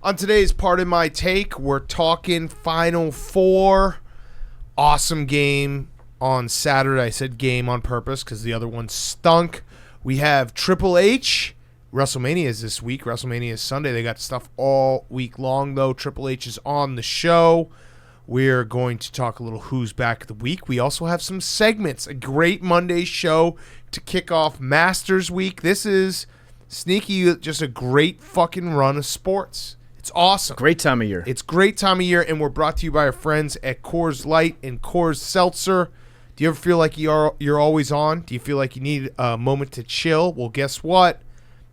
On today's Part of My Take, we're talking Final Four. Awesome game on Saturday. I said game on purpose because the other one stunk. We have Triple H. Wrestlemania is this week. Wrestlemania is Sunday. They got stuff all week long, though. Triple H is on the show. We're going to talk a little Who's Back of the Week. We also have some segments. A great Monday show to kick off Masters Week. This is sneaky, just a great fucking run of sports. It's awesome. Great time of year. It's great time of year, and we're brought to you by our friends at Coors Light and Coors Seltzer. Do you ever feel like you're always on? Do you feel like you need a moment to chill? Well, guess what?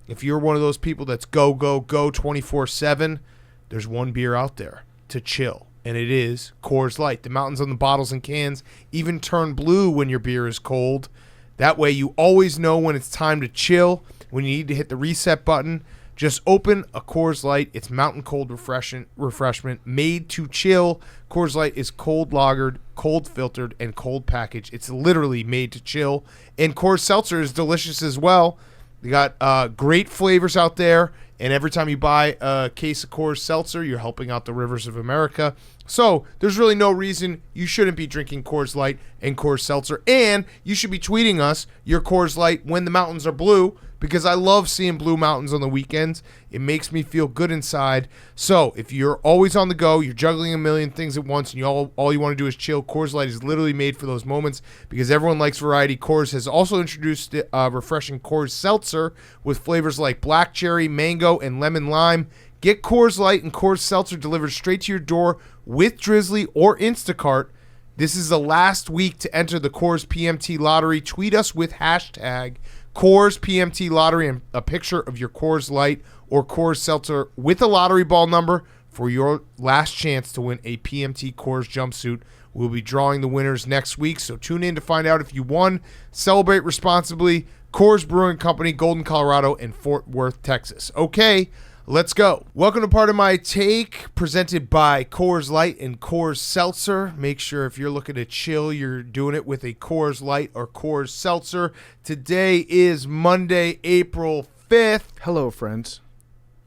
If you're one of those people that's go 24/7, there's one beer out there to chill, and it is Coors Light. The mountains on the bottles and cans even turn blue when your beer is cold. That way you always know when it's time to chill, when you need to hit the reset button. Just open a Coors Light. It's mountain cold refreshment made to chill. Coors Light is cold lagered, cold filtered, and cold packaged. It's literally made to chill. And Coors Seltzer is delicious as well. They got great flavors out there. And every time you buy a case of Coors Seltzer, you're helping out the rivers of America. So there's really no reason you shouldn't be drinking Coors Light and Coors Seltzer. And you should be tweeting us your Coors Light when the mountains are blue, because I love seeing blue mountains on the weekends. It makes me feel good inside. So if you're always on the go, you're juggling a million things at once, and all you want to do is chill, Coors Light is literally made for those moments because everyone likes variety. Coors has also introduced refreshing Coors Seltzer with flavors like black cherry, mango, and lemon lime. Get Coors Light and Coors Seltzer delivered straight to your door with Drizzly or Instacart. This is the last week to enter the Coors PMT lottery. Tweet us with hashtag Coors PMT lottery and a picture of your Coors Light or Coors Seltzer with a lottery ball number for your last chance to win a PMT Coors jumpsuit. We'll be drawing the winners next week, so tune in to find out if you won. Celebrate responsibly. Coors Brewing Company, Golden, Colorado, and Fort Worth, Texas. Okay, let's go. Welcome to Part of My Take, presented by Coors Light and Coors Seltzer. Make sure if you're looking to chill, you're doing it with a Coors Light or Coors Seltzer. Today is Monday, April 5th. Hello, friends.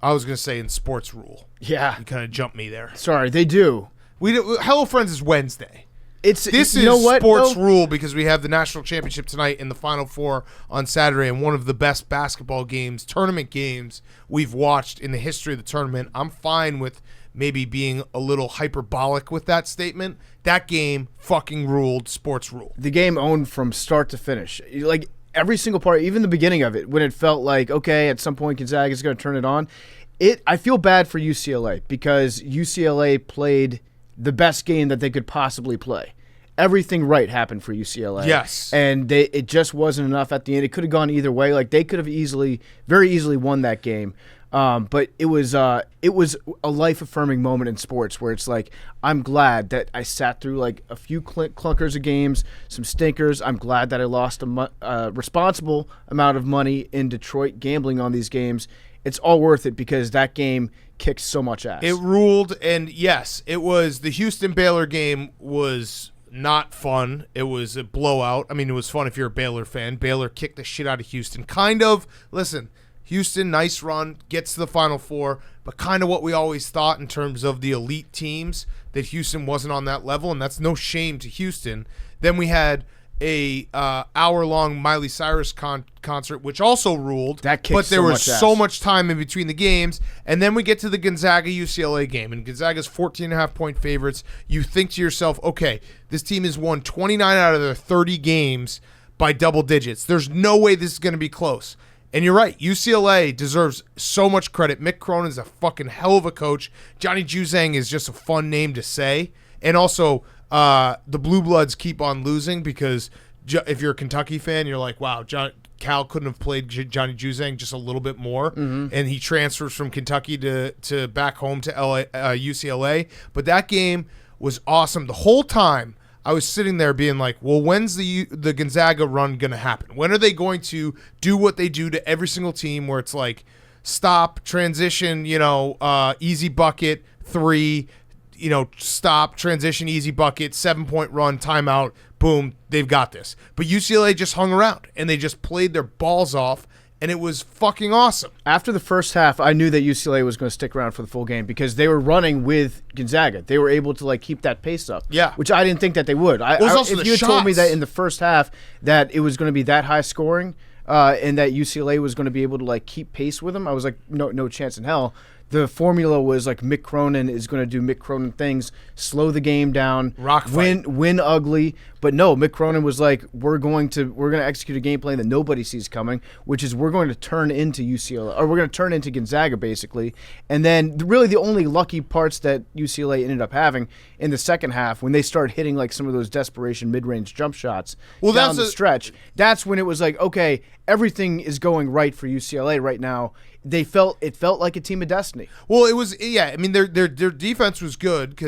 I was going to say in sports rule. Yeah. You kind of jumped me there. Sorry, they do. Hello, friends is Wednesday. This is what, sports rule because we have the national championship tonight and the Final Four on Saturday, and one of the best basketball games, tournament games we've watched in the history of the tournament. I'm fine with maybe being a little hyperbolic with that statement. That game fucking ruled. Sports rule. The game owned from start to finish. Like every single part, even the beginning of it, when it felt like, okay, at some point Gonzaga is going to turn it on. I feel bad for UCLA because UCLA played the best game that they could possibly play. Everything right happened for UCLA. Yes. And it just wasn't enough at the end. It could have gone either way. Like they could have very easily won that game. But it was a life-affirming moment in sports where it's like, I'm glad that I sat through like a few clunkers of games, some stinkers. I'm glad that I lost a responsible amount of money in Detroit gambling on these games. It's all worth it because that game kicked so much ass. It ruled, and yes, it was the Houston-Baylor game was not fun. It was a blowout. I mean, it was fun if you're a Baylor fan. Baylor kicked the shit out of Houston. Listen, Houston, nice run, gets to the Final Four, but kind of what we always thought in terms of the elite teams, that Houston wasn't on that level, and that's no shame to Houston. Then we had a hour-long Miley Cyrus concert, which also ruled, but there was so much time in between the games. And then we get to the Gonzaga-UCLA game, and Gonzaga's 14.5-point favorites. You think to yourself, okay, this team has won 29 out of their 30 games by double digits. There's no way this is going to be close. And you're right, UCLA deserves so much credit. Mick Cronin's a fucking hell of a coach. Johnny Juzang is just a fun name to say. And also, the Blue Bloods keep on losing because if you're a Kentucky fan, you're like, wow, Cal couldn't have played Johnny Juzang just a little bit more, and he transfers from Kentucky to back home to UCLA. But that game was awesome. The whole time I was sitting there being like, well, when's the Gonzaga run going to happen? When are they going to do what they do to every single team where it's like stop, transition, easy bucket, three, stop, transition, easy bucket, 7-point run, timeout, boom, they've got this. But UCLA just hung around, and they just played their balls off, and it was fucking awesome. After the first half, I knew that UCLA was going to stick around for the full game because they were running with Gonzaga. They were able to keep that pace up. Yeah. Which I didn't think that they would. If you had told me that in the first half that it was going to be that high scoring and that UCLA was going to be able to keep pace with them, I was like, no chance in hell. The formula was Mick Cronin is going to do Mick Cronin things, slow the game down, win ugly. But no, Mick Cronin was we're going to execute a game plan that nobody sees coming, which is we're going to turn into UCLA, or we're going to turn into Gonzaga basically. And then really the only lucky parts that UCLA ended up having in the second half when they started hitting some of those desperation mid-range jump shots down the stretch. That's when it was okay, everything is going right for UCLA right now. It felt like a team of destiny. Well, it was, yeah. I mean, their defense was good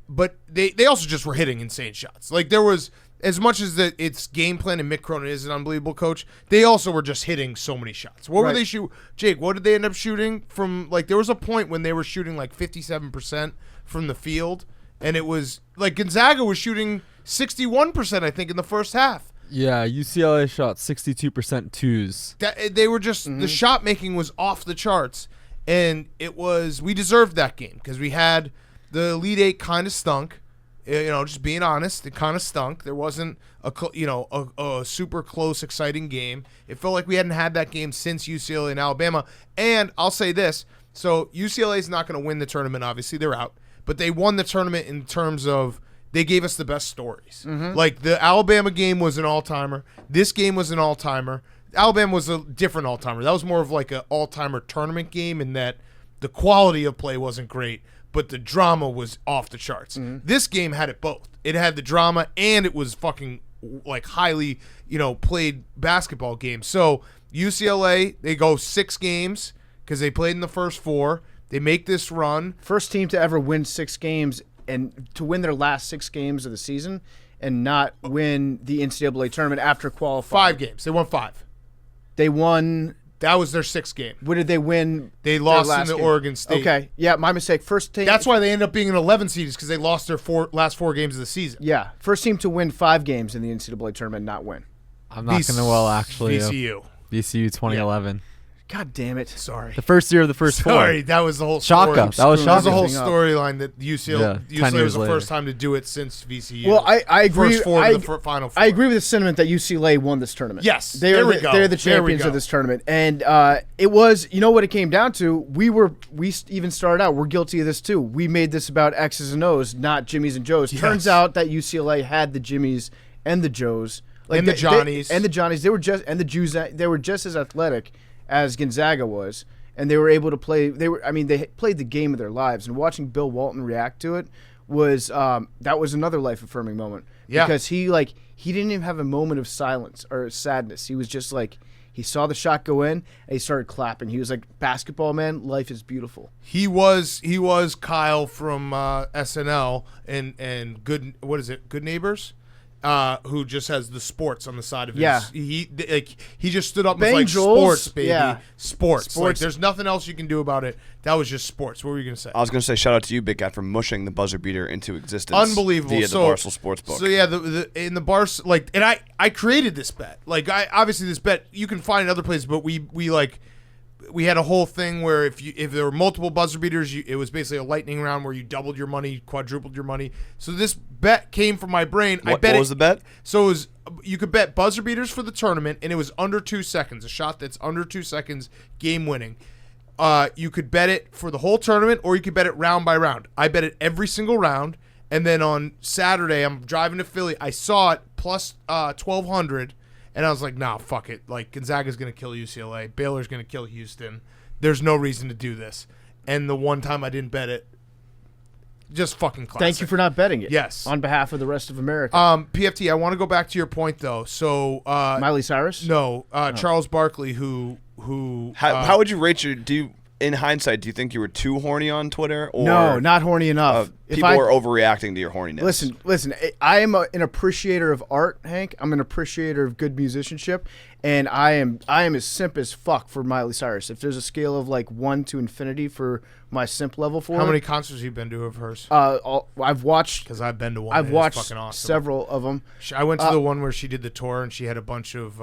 but they also just were hitting insane shots. There was, as much as that it's game plan and Mick Cronin is an unbelievable coach, they also were just hitting so many shots. What were they shoot? Jake, what did they end up shooting from? There was a point when they were shooting 57% from the field, and it was Gonzaga was shooting 61%, I think, in the first half. Yeah, UCLA shot 62% twos. They were just the shot making was off the charts, and we deserved that game because we had the Elite Eight kind of stunk. Just being honest, it kind of stunk. There wasn't a super close, exciting game. It felt like we hadn't had that game since UCLA and Alabama. And I'll say this: so UCLA is not going to win the tournament. Obviously, they're out, but they won the tournament in terms of. They gave us the best stories. The Alabama game was an all-timer. This game was an all-timer. Alabama was a different all-timer. That was more of an all-timer tournament game in that the quality of play wasn't great, but the drama was off the charts. This game had it both. It had the drama, and it was fucking highly played basketball game. So UCLA, they go 6 games because they played in the first 4. They make this run. First team to ever win 6 games. And to win their last 6 games of the season and not win the NCAA tournament after qualifying. 5 games. They won 5. They won. That was their 6th game. What did they win? They lost in the Oregon State. Okay. Yeah, my mistake. First team. That's why they ended up being an 11 seed, because they lost their last 4 games of the season. Yeah. First team to win 5 games in the NCAA tournament, not win. I'm not going to actually. VCU. VCU 2011. God damn it. Sorry. The first year of the first 4. Sorry, that was the whole story. Shaka. That was the whole storyline that UCLA was the later. first time to do it since VCU. Well, I agree. First 4 to the Final 4. I agree with the sentiment that UCLA won this tournament. Yes. They're the champions of this tournament. And it was, what it came down to? We even started out, we're guilty of this too. We made this about X's and O's, not Jimmys and Joes. Yes. Turns out that UCLA had the Jimmys and the Joes. And the Johnnies. And the Johnnies. They were just as athletic as Gonzaga was, and they were able to play. They played the game of their lives, and watching Bill Walton react to it was that was another life affirming moment. Yeah, because he didn't even have a moment of silence or sadness. He was just he saw the shot go in and he started clapping. He was like, "Basketball, man, life is beautiful." He was Kyle from SNL and Good Neighbors. Who just has the sports on the side of his. Yeah. He just stood up and Bang was Jules, sports, baby. Yeah. Sports. There's nothing else you can do about it. That was just sports. What were you going to say? I was going to say shout out to you, Big Guy, for mushing the buzzer beater into existence. Unbelievable. Via the Barstool Sports book. So yeah, in the bars, and I created this bet. Obviously this bet you can find in other places, but we had a whole thing where if there were multiple buzzer beaters, it was basically a lightning round where you doubled your money, quadrupled your money. So this bet came from my brain. What was the bet? So you could bet buzzer beaters for the tournament, and it was under 2 seconds. A shot that's under 2 seconds, game winning. You could bet it for the whole tournament, or you could bet it round by round. I bet it every single round, and then on Saturday, I'm driving to Philly. I saw it plus 1,200. And I was like, nah, fuck it. Gonzaga's going to kill UCLA. Baylor's going to kill Houston. There's no reason to do this. And the one time I didn't bet it, just fucking classic. Thank you for not betting it. Yes. On behalf of the rest of America. PFT, I want to go back to your point, though. So Miley Cyrus? No. Charles Barkley, who how would you rate in hindsight, do you think you were too horny on Twitter? Or no, not horny enough. People were overreacting to your horniness. Listen. I am an appreciator of art, Hank. I'm an appreciator of good musicianship, and I am as simp as fuck for Miley Cyrus. If there's a scale of 1 to infinity for my simp level for her. How many concerts have you been to of hers? I've watched. Because I've been to one. I've watched fucking awesome. several of them. I went to the one where she did the tour, and she had a bunch of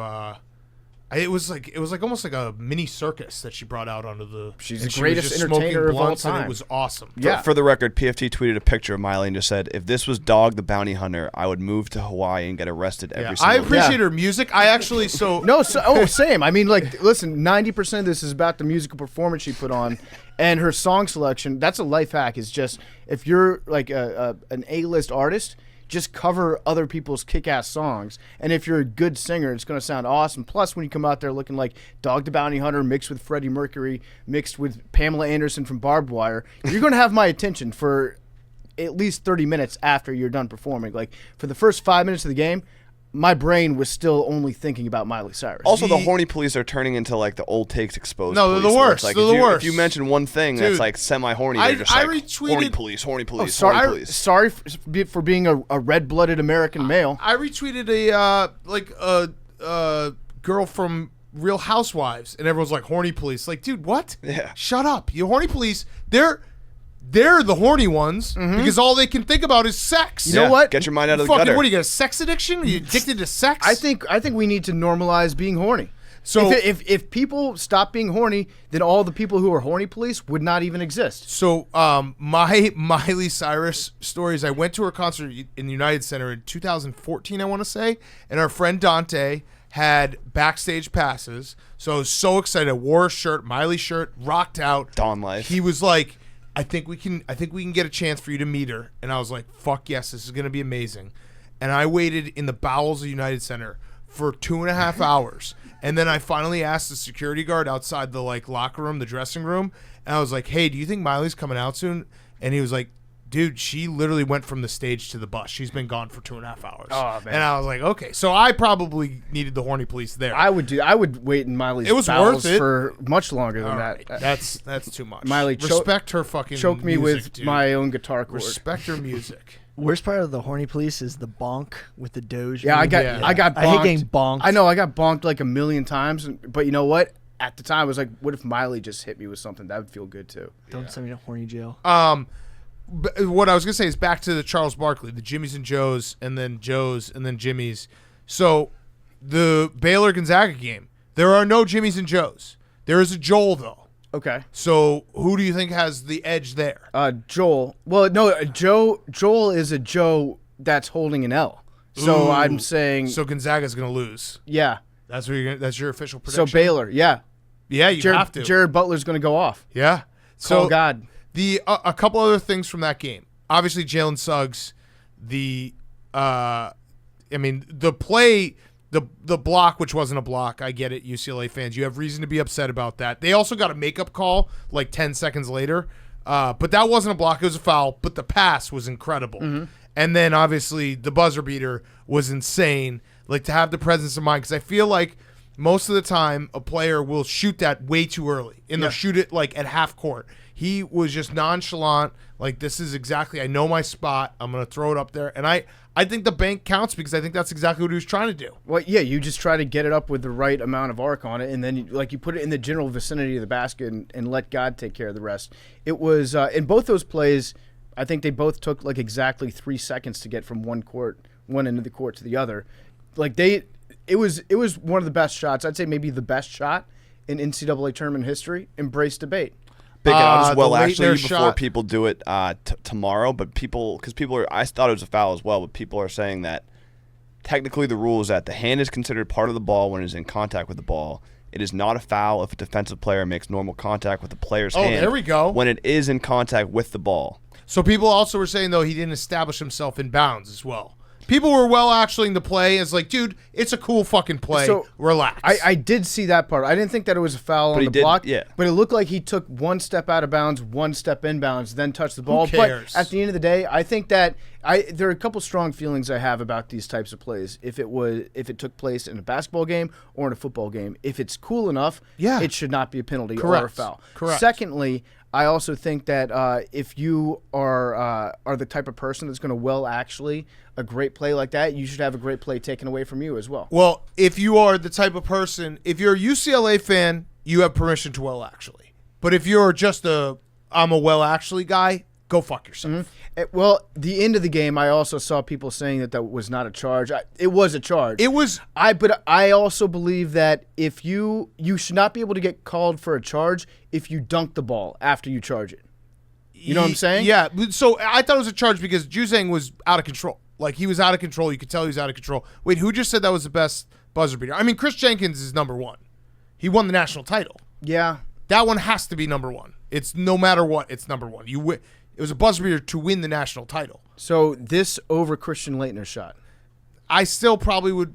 It was like almost like a mini circus that she brought out onto the. She's and the she greatest was just entertainer smoking of all blunts, and time. it was awesome. Yeah. For the record, PFT tweeted a picture of Miley and just said, "If this was Dog the Bounty Hunter, I would move to Hawaii and get arrested every single I day." appreciate her music. I actually Same. I mean, like, listen, 90% of this is about the musical performance she put on, and her song selection. That's a life hack. Is just if you're like an A-list artist, just cover other people's kick-ass songs. And if you're a good singer, it's going to sound awesome. Plus, when you come out there looking like Dog the Bounty Hunter mixed with Freddie Mercury, mixed with Pamela Anderson from Barbed Wire, you're going to have my attention for at least 30 minutes after you're done performing. Like, for the first 5 minutes of the game, my brain was still only thinking about Miley Cyrus. Also, the horny police are turning into like the old takes exposed. No, they're police, the where worst. it's Like They're if the you, worst. If you mention one thing that's like semi-horny, they're just I like retweeted- horny police, horny police, sorry, horny police. sorry for being a red-blooded American male. I retweeted a girl from Real Housewives, and everyone's like horny police. Like, dude, what? Yeah. Shut up. You horny police. They're the horny ones because all they can think about is sex. You know what? Get your mind out of the Fucking, gutter. what, do you got a sex addiction? Are you addicted to sex? I think we need to normalize being horny. So- if people stop being horny, then all the people who are horny police would not even exist. So my Miley Cyrus story is I went to her concert in the United Center in 2014, I want to say, and our friend Dante had backstage passes. So I was so excited. I wore a shirt, Miley shirt, rocked out. Dawn life. He was like, I think we can get a chance for you to meet her. And I was like, fuck yes, this is going to be amazing. And I waited in the bowels of United Center for 2.5 hours. And then I finally asked the security guard outside the like locker room, the dressing room. And I was like, hey, do you think Miley's coming out soon? And he was like, dude, she literally went from the stage to the bus. She's been gone for 2.5 hours. Oh, man. And I was like, okay. So I probably needed the horny police there. I would wait in Miley's It was bowels worth it. for much longer than All that. right. That's too much. Miley, respect her fucking choke me music, with dude. my own guitar chord. Respect her music. Worst part of the horny police is the bonk with the Doge. Yeah, I got bonked. I hate getting bonked. I know I got bonked like a million times, but you know what? At the time, I was like, what if Miley just hit me with something? That would feel good too. Don't send me to horny jail. But what I was gonna say is back to the Charles Barkley, the Jimmys and Joes, and then Jimmys. So the Baylor Gonzaga game, there are no Jimmys and Joes. There is a Joel though. Okay. So who do you think has the edge there? Joel. Well, no, Joel is a Joe that's holding an L. So Ooh. I'm saying, So Gonzaga's gonna lose. yeah. That's what that's your official So prediction. Baylor, yeah. Yeah, you have to. Jared Butler's going to go off. Yeah. Call God. The a couple other things from that game. Obviously, Jalen Suggs. The play, the block, which wasn't a block. I get it, UCLA fans. You have reason to be upset about that. They also got a makeup call like 10 seconds later, but that wasn't a block. It was a foul. But the pass was incredible. Mm-hmm. And then obviously the buzzer beater was insane. Like to have the presence of mind, because I feel like most of the time a player will shoot that way too early, and they'll shoot it like at half court. He was just nonchalant, like this is exactly, I know my spot, I'm gonna throw it up there, and I think the bank counts because I think that's exactly what he was trying to do. Well, yeah, you just try to get it up with the right amount of arc on it, and then you put it in the general vicinity of the basket and let God take care of the rest. It was in both those plays, I think they both took like exactly 3 seconds to get from one end of the court to the other. Like it was one of the best shots. I'd say maybe the best shot in NCAA tournament history. Embrace debate. Big, I'll just the well actually Leitner before shot. people do it tomorrow, but people are. I thought it was a foul as well, but people are saying that technically the rule is that the hand is considered part of the ball when it is in contact with the ball. It is not a foul if a defensive player makes normal contact with the player's hand. There we go. When it is in contact with the ball. So people also were saying though he didn't establish himself in bounds as well. People were well actually the play as like, dude, it's a cool fucking play. So, relax. I did see that part. I didn't think that it was a foul on he the did, block. yeah. But it looked like he took one step out of bounds, one step in bounds, then touched the ball. cares? But at the end of the day, I think that there are a couple strong feelings I have about these types of plays. If it took place in a basketball game or in a football game, if it's cool enough, it should not be a penalty or a Correct. foul. Correct. Secondly, I also think that if you are the type of person that's going to actually a great play like that, you should have a great play taken away from you as well. Well, if you are the type of person, if you're a UCLA fan, you have permission to actually. But if you're just I'm a actually guy, go fuck yourself. Well, the end of the game, I also saw people saying that was not a charge. It was a charge. It was. But I also believe that if you should not be able to get called for a charge if you dunk the ball after you charge it. You know what I'm saying? Yeah. So I thought it was a charge because Juzang was out of control. Like, he was out of control. You could tell he was out of control. Wait, who just said that was the best buzzer beater? I mean, Chris Jenkins is number one. He won the national title. Yeah. That one has to be number one. It's no matter what, it's number one. It was a buzzer beater to win the national title. So this over Christian Laettner's shot. I still probably would.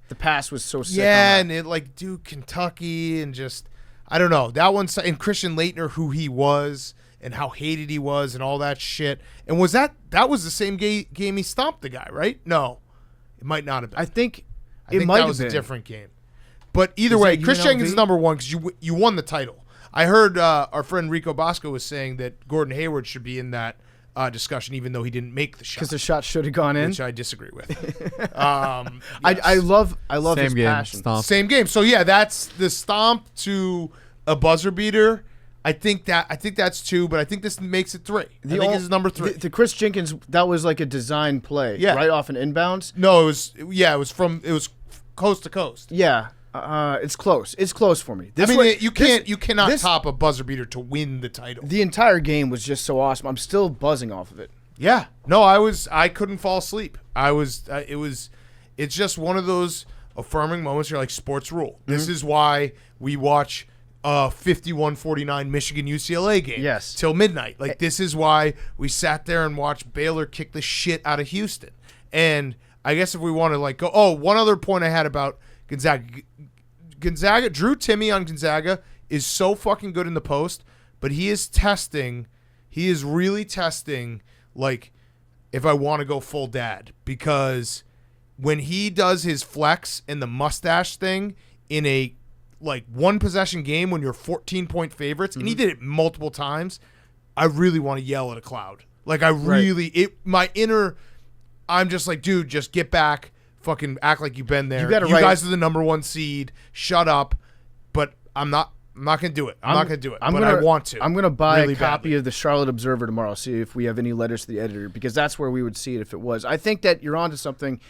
The pass was so sick. Yeah, and it like Duke, Kentucky, and just I don't know. That one's and Christian Laettner, who he was and how hated he was and all that shit. And was that was the same game he stomped the guy, right? No, it might not have been. I think that was a different game. But either way, Chris Jenkins is number one because you won the title. I heard our friend Rico Bosco was saying that Gordon Hayward should be in that discussion, even though he didn't make the shot. Because the shot should have gone in, which I disagree with. Yes. I love Same his game, passion. stomp. Same game. So yeah, that's the stomp to a buzzer beater. I think that's two, but I think this makes it three. I think this is number three. The Chris Jenkins, that was like a design play, right off an inbounds. No, it was coast to coast. Yeah. It's close. It's close for me. You cannot top a buzzer beater to win the title. The entire game was just so awesome. I'm still buzzing off of it. Yeah. No, I couldn't fall asleep. It's just one of those affirming moments. You're like, sports rule. This is why we watch 51-49 Michigan UCLA game till midnight. Like, this is why we sat there and watched Baylor kick the shit out of Houston. And I guess if we want to like go, one other point I had about Gonzaga, Drew Timme on Gonzaga is so fucking good in the post, but he is really testing, like, if I want to go full dad, because when he does his flex and the mustache thing in a, like, one possession game when you're 14-point favorites, and he did it multiple times, I really want to yell at a cloud. Like, I'm just like, dude, just get back. Fucking act like you've been there. You guys are the number one seed. Shut up. But I'm not gonna do it. I want to. I'm gonna buy really a copy badly. of the Charlotte Observer tomorrow. See if we have any letters to the editor, because that's where we would see it if it was. I think that you're onto something.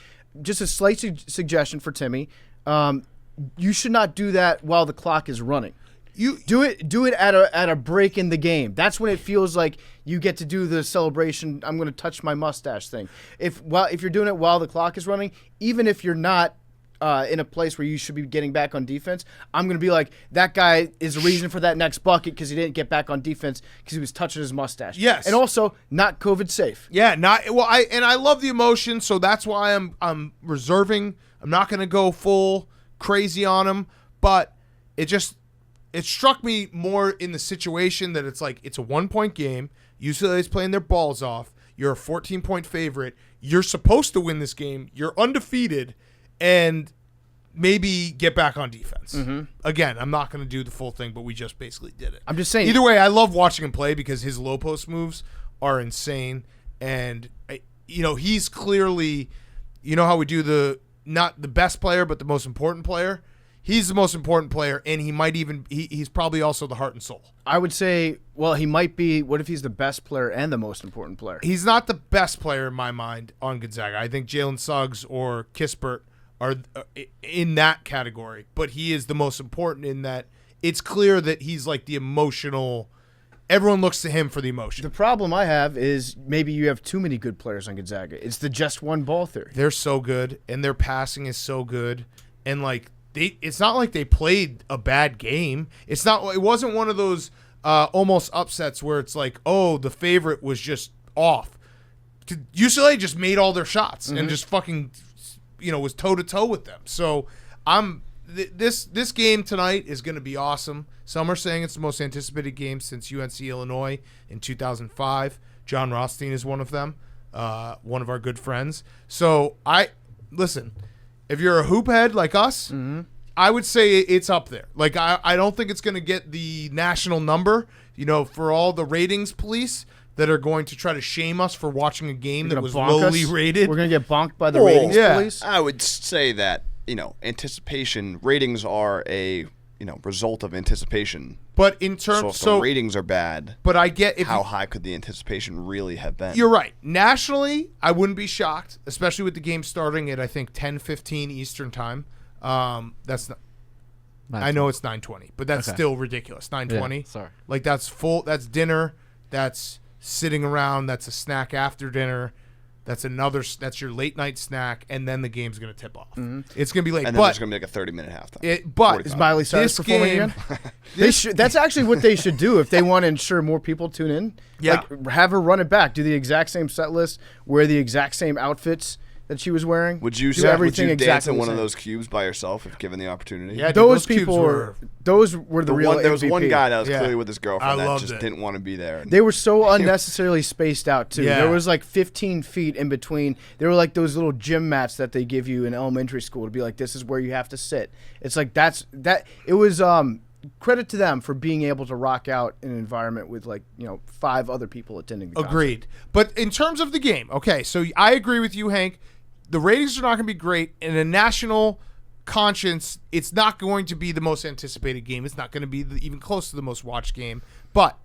Just a slight suggestion for Timmy. You should not do that while the clock is running. You do it at a break in the game. That's when it feels like you get to do the celebration. I'm going to touch my mustache thing. If you're doing it while the clock is running, even if you're not in a place where you should be getting back on defense, I'm going to be like, that guy is the reason for that next bucket because he didn't get back on defense because he was touching his mustache. Yes, and also not COVID safe. Yeah, I love the emotion, so that's why I'm reserving. I'm not going to go full crazy on him, but it struck me more in the situation that it's like, it's a 1-point game. UCLA's playing their balls off. You're a 14-point favorite. You're supposed to win this game. You're undefeated, and maybe get back on defense. Again, I'm not going to do the full thing, but we just basically did it. I'm just saying. Either way, I love watching him play because his low post moves are insane, and he's clearly, how we do not the best player, but the most important player. He's the most important player, and he's probably also the heart and soul. I would say, well, he might be. What if he's the best player and the most important player? He's not the best player in my mind on Gonzaga. I think Jalen Suggs or Kispert are in that category, but he is the most important in that it's clear that he's like the emotional. Everyone looks to him for the emotion. The problem I have is maybe you have too many good players on Gonzaga. It's the just one ball theory. They're so good, and their passing is so good, and like. It's not like they played a bad game. It wasn't one of those almost upsets where it's like, oh, the favorite was just off. UCLA just made all their shots and just fucking, was toe to toe with them. So this game tonight is going to be awesome. Some are saying it's the most anticipated game since UNC Illinois in 2005. John Rothstein is one of them, one of our good friends. So listen. If you're a hoop head like us, I would say it's up there. Like, I don't think it's going to get the national number, for all the ratings police that are going to try to shame us for watching a game that was lowly rated. We're going to get bonked by the ratings police? I would say that, anticipation ratings are a result of anticipation. But in terms, so if the ratings are bad, but I get how high could the anticipation really have been? You're right. Nationally, I wouldn't be shocked, especially with the game starting at I think 10:15 Eastern time. That's not. I know it's 9:20, but that's still ridiculous. 9:20. Yeah, sorry. Like that's full. That's dinner. That's sitting around. That's a snack after dinner. That's your late night snack, and then the game's going to tip off. Mm-hmm. It's going to be late. And then there's going to be like a 30-minute halftime. But is Miley Cyrus performing again? That's actually what they should do if they want to ensure more people tune in. Yeah. Like, have her run it back. Do the exact same set list. Wear the exact same outfits that she was wearing. Would you do everything dance exactly in one the of same? those cubes by yourself if given the opportunity? Yeah, those people were the real There was MVP. one guy that was clearly with his girlfriend that loved just it. didn't want to be there. They were so unnecessarily spaced out too. Yeah. There was like 15 feet in between. They were like those little gym mats that they give you in elementary school to be like, this is where you have to sit. It's like it was credit to them for being able to rock out in an environment with 5 other people attending the concert. Agreed. But in terms of the game, okay, so I agree with you, Hank. The ratings are not going to be great. In a national conscience, it's not going to be the most anticipated game. It's not going to be even close to the most watched game. But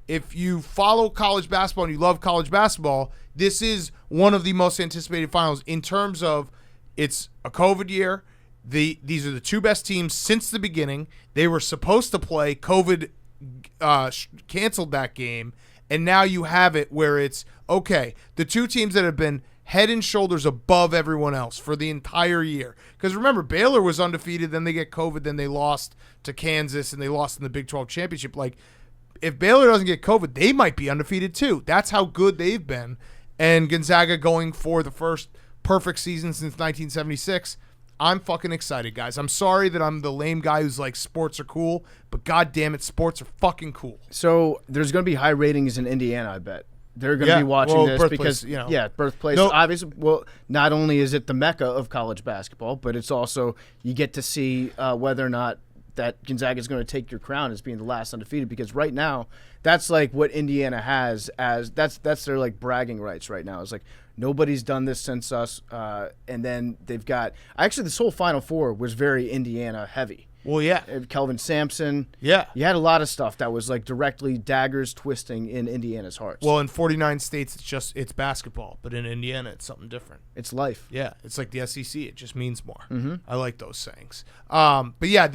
if you follow college basketball and you love college basketball, this is one of the most anticipated finals in terms of it's a COVID year. These are the 2 best teams since the beginning. They were supposed to play. COVID canceled that game. And now you have it where it's, okay, the 2 teams that have been head and shoulders above everyone else for the entire year. Because remember, Baylor was undefeated, then they get COVID, then they lost to Kansas, and they lost in the Big 12 championship. Like, if Baylor doesn't get COVID, they might be undefeated too. That's how good they've been. And Gonzaga going for the first perfect season since 1976. I'm fucking excited, guys. I'm sorry that I'm the lame guy who's like, sports are cool, but god damn it, sports are fucking cool. So there's going to be high ratings in Indiana, I bet. They're going to be watching this because, birthplace. No. Obviously, well, not only is it the mecca of college basketball, but it's also you get to see whether or not that Gonzaga is going to take your crown as being the last undefeated. Because right now, that's like what Indiana has as that's their like bragging rights right now. It's like nobody's done this since us, and then they've got actually this whole Final Four was very Indiana heavy. Well, yeah. Kelvin Sampson. Yeah. You had a lot of stuff that was like directly daggers twisting in Indiana's hearts. Well, in 49 states, it's basketball. But in Indiana, it's something different. It's life. Yeah. It's like the SEC. It just means more. Mm-hmm. I like those sayings. But yeah,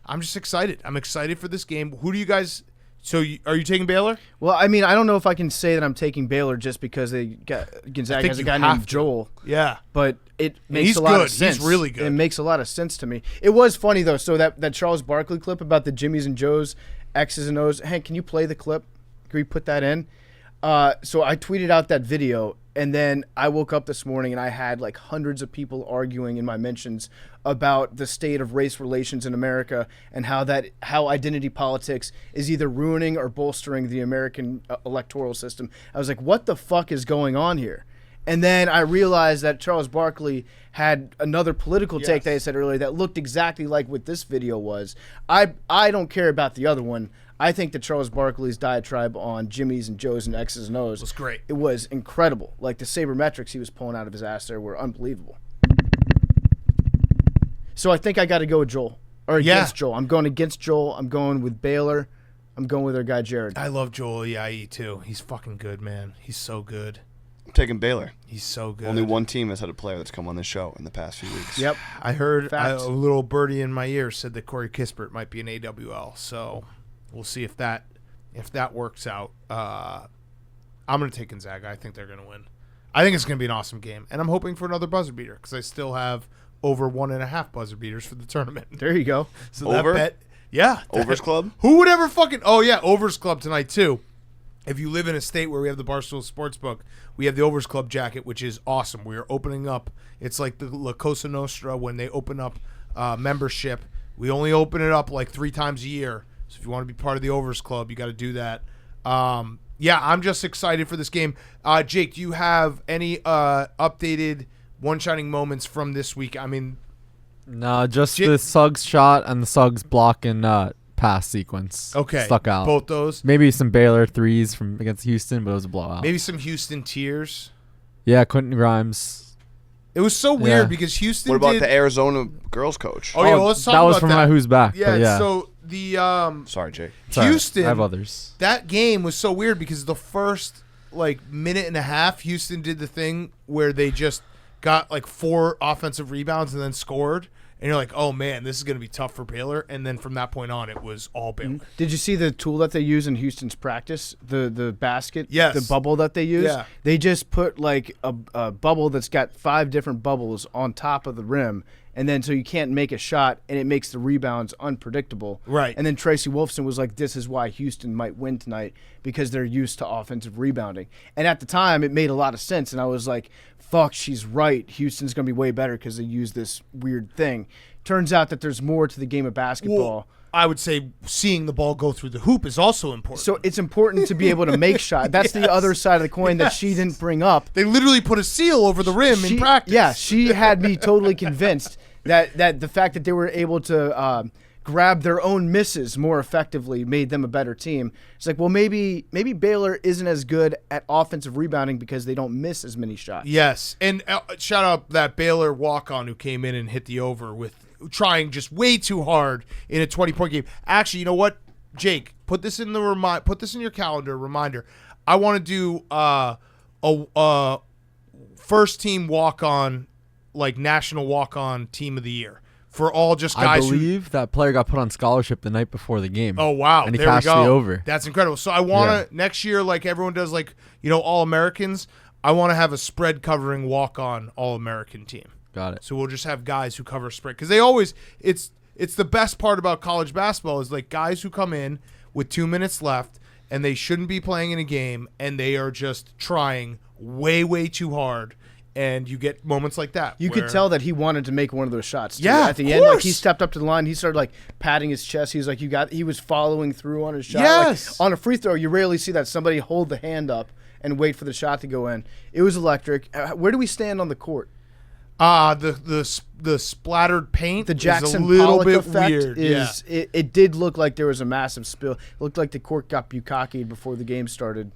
I'm just excited. I'm excited for this game. Who do you guys... So are you taking Baylor? Well, I mean, I don't know if I can say that I'm taking Baylor just because Gonzaga has a guy named Joel. Yeah. But it makes a lot of sense. He's really good. It makes a lot of sense to me. It was funny, though. So that Charles Barkley clip about the Jimmys and Joes, X's and O's. Hank, can you play the clip? Can we put that in? So I tweeted out that video, and then I woke up this morning and I had like hundreds of people arguing in my mentions about the state of race relations in America and how identity politics is either ruining or bolstering the American electoral system. I was like, what the fuck is going on here? And then I realized that Charles Barkley had another political take that I said earlier that looked exactly like what this video was. I don't care about the other one. I think that Charles Barkley's diatribe on Jimmy's and Joe's and X's and O's was great. It was incredible. Like the sabermetrics he was pulling out of his ass there were unbelievable. So I think I got to go with Joel or against Joel. I'm going against Joel. I'm going with Baylor. I'm going with our guy Jared. I love Joel Ayayi too. He's fucking good, man. He's so good. I'm taking Baylor. He's so good. Only one team has had a player that's come on this show in the past few weeks. Yep. I heard a Facts. little birdie in my ear said that Corey Kispert might be an AWL. So we'll see if that works out. I'm going to take Gonzaga. I think they're going to win. I think it's going to be an awesome game. And I'm hoping for another buzzer beater because I still have over 1.5 buzzer beaters for the tournament. There you go. So Over? that bet, yeah. Overs Club? Who would ever fucking... Oh, yeah, Overs Club tonight, too. If you live in a state where we have the Barstool Sportsbook, we have the Overs Club jacket, which is awesome. We are opening up. It's like the La Cosa Nostra when they open up membership. We only open it up like 3 times a year. So if you want to be part of the Overs Club, you got to do that. Yeah, I'm just excited for this game. Jake, do you have any updated one-shining moments from this week? I mean... No, just the Suggs shot and the Suggs block and pass sequence. Okay. Stuck out. Both those. Maybe some Baylor threes from against Houston, but it was a blowout. Maybe some Houston tears. Yeah, Quentin Grimes. It was so weird Yeah. because Houston. What about did, the Arizona girls coach? Oh yeah, well, let's talk that about was from that. Who's Back. Yeah, but yeah. so the Sorry, Jake. Sorry, Houston. I have others. That game was so weird because the first minute and a half, Houston did the thing where they just got 4 offensive rebounds and then scored. And you're like, oh, man, this is going to be tough for Baylor. And then from that point on, it was all Baylor. Did you see the tool that they use in Houston's practice? The basket? Yes. The bubble that they use? Yeah. They just put a bubble that's got 5 different bubbles on top of the rim. And then so you can't make a shot, and it makes the rebounds unpredictable. Right. And then Tracy Wolfson was like, this is why Houston might win tonight, because they're used to offensive rebounding. And at the time, it made a lot of sense. And I was like, fuck, she's right. Houston's going to be way better because they use this weird thing. Turns out that there's more to the game of basketball. Well, I would say seeing the ball go through the hoop is also important. So it's important to be able to make shots. That's the other side of the coin that she didn't bring up. They literally put a seal over the rim in practice. Yeah, she had me totally convinced that the fact that they were able to grab their own misses more effectively made them a better team. It's like, well, maybe Baylor isn't as good at offensive rebounding because they don't miss as many shots. Yes, and shout out that Baylor walk-on who came in and hit the over with trying just way too hard in a 20-point game. Actually, you know what, Jake? Put this in your calendar reminder. I want to do a first team walk-on, national walk-on team of the year for all just guys I believe that player got put on scholarship the night before the game. Oh wow! And he there we cashed go. the over. That's incredible. So I want to next year, like everyone does, All Americans. I want to have a spread covering walk-on All American team. Got it. So we'll just have guys who cover spread because they always it's the best part about college basketball is guys who come in with 2 minutes left and they shouldn't be playing in a game and they are just trying way too hard. And you get moments like that. You could tell that he wanted to make one of those shots. Too. Yeah, at the of end, course. he stepped up to the line. He started patting his chest. He was like, he was following through on his shot. Yes. On a free throw, you rarely see that somebody hold the hand up and wait for the shot to go in. It was electric. Where do we stand on the court? The splattered paint. The Jackson is a little Pollock bit effect weird. is it did look like there was a massive spill. It looked like the court got bukakied before the game started.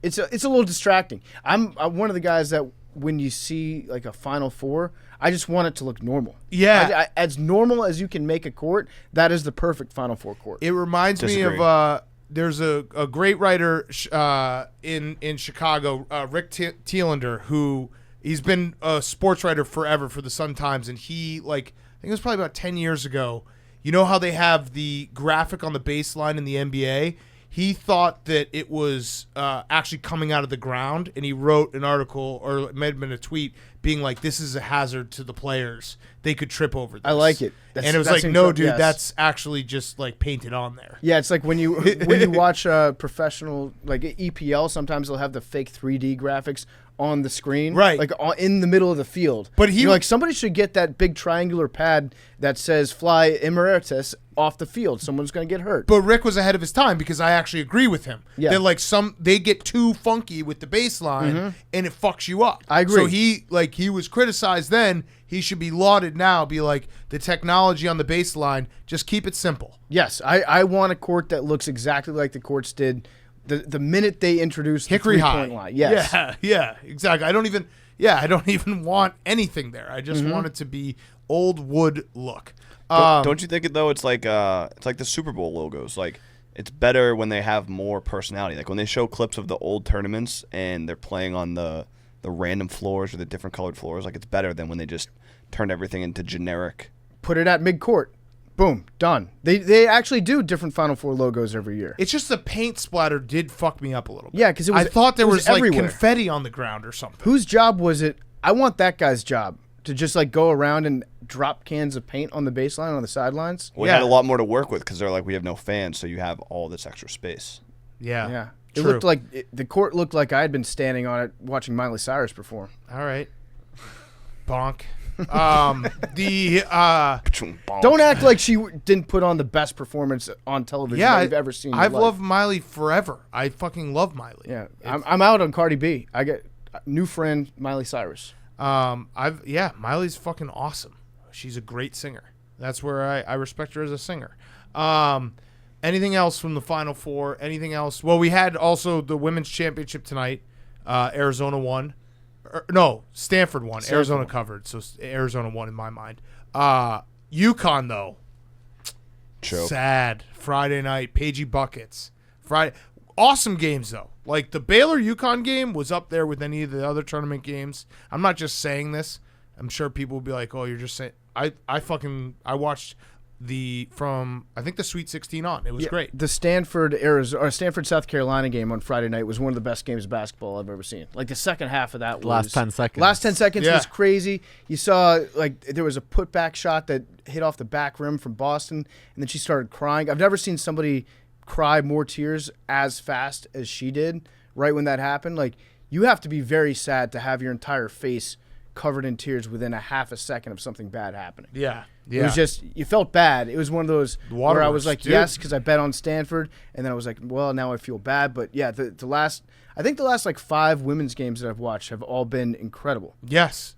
It's a little distracting. I'm one of the guys that when you see a Final Four, I just want it to look normal. Yeah. As normal as you can make a court, that is the perfect Final Four court. It reminds me of there's a great writer in Chicago, Rick Thielander, who he's been a sports writer forever for the Sun-Times, and he I think it was probably about 10 years ago. You know how they have the graphic on the baseline in the NBA? He thought that it was actually coming out of the ground, and he wrote an article, or it may have been a tweet, being like, this is a hazard to the players. They could trip over this. I like it. And it was no, dude, that's actually just painted on there. Yeah, it's like when you watch professional, EPL, sometimes they'll have the fake 3D graphics on the screen. Right. In the middle of the field. But somebody should get that big triangular pad that says fly emeritus off the field. Someone's going to get hurt. But Rick was ahead of his time because I actually agree with him. Yeah. That they get too funky with the baseline and it fucks you up. I agree. So he was criticized then. He should be lauded now. Be like, the technology on the baseline, just keep it simple. Yes, I want a court that looks exactly like the courts did the minute they introduced Hickory the High three-point line. Yes. Yeah, exactly. I don't even want anything there. I just want it to be old wood look. Don't you think it though? It's like the Super Bowl logos. It's better when they have more personality. Like when they show clips of the old tournaments and they're playing on the random floors or the different colored floors. It's better than when they just turn everything into generic. Put it at mid-court. Boom, done. They actually do different Final Four logos every year. It's just the paint splatter did fuck me up a little bit. Yeah, because I thought there was everywhere. confetti on the ground or something. Whose job was it? I want that guy's job to just go around and drop cans of paint on the baseline on the sidelines. We had a lot more to work with because they're like, we have no fans, so you have all this extra space. Yeah. It True. looked like the court looked like I had been standing on it watching Miley Cyrus perform. All right. Bonk. Don't act like she didn't put on the best performance on television that you've ever seen. I've loved Miley forever. I fucking love Miley. Yeah, I'm out on Cardi B. I get new friend Miley Cyrus. Miley's fucking awesome. She's a great singer. That's where I respect her as a singer. Anything else from the Final Four? Anything else? Well, we had also the women's championship tonight. Arizona won. No, Stanford won. Stanford Arizona won. covered, so Arizona won in my mind. UConn though, Choke. sad. Friday night, Pagey buckets. Friday, awesome games though. Like the Baylor UConn game was up there with any of the other tournament games. I'm not just saying this. I'm sure people will be like, "Oh, you're just saying." I watched I think the Sweet 16 on. It was great. The Stanford South Carolina game on Friday night was one of the best games of basketball I've ever seen. Like the second half of that was Last 10 seconds. Last 10 seconds Yeah. was crazy. You saw like there was a putback shot that hit off the back rim from Boston, and then she started crying. I've never seen somebody cry more tears as fast as she did right when that happened. Like you have to be very sad to have your entire face covered in tears within a half a second of something bad happening. Yeah. It was just, you felt bad. It was one of those where I was Waterworks, like, dude. yes, because I bet on Stanford. And then I was like, well, now I feel bad. But yeah, the last like 5 women's games that I've watched have all been incredible. Yes.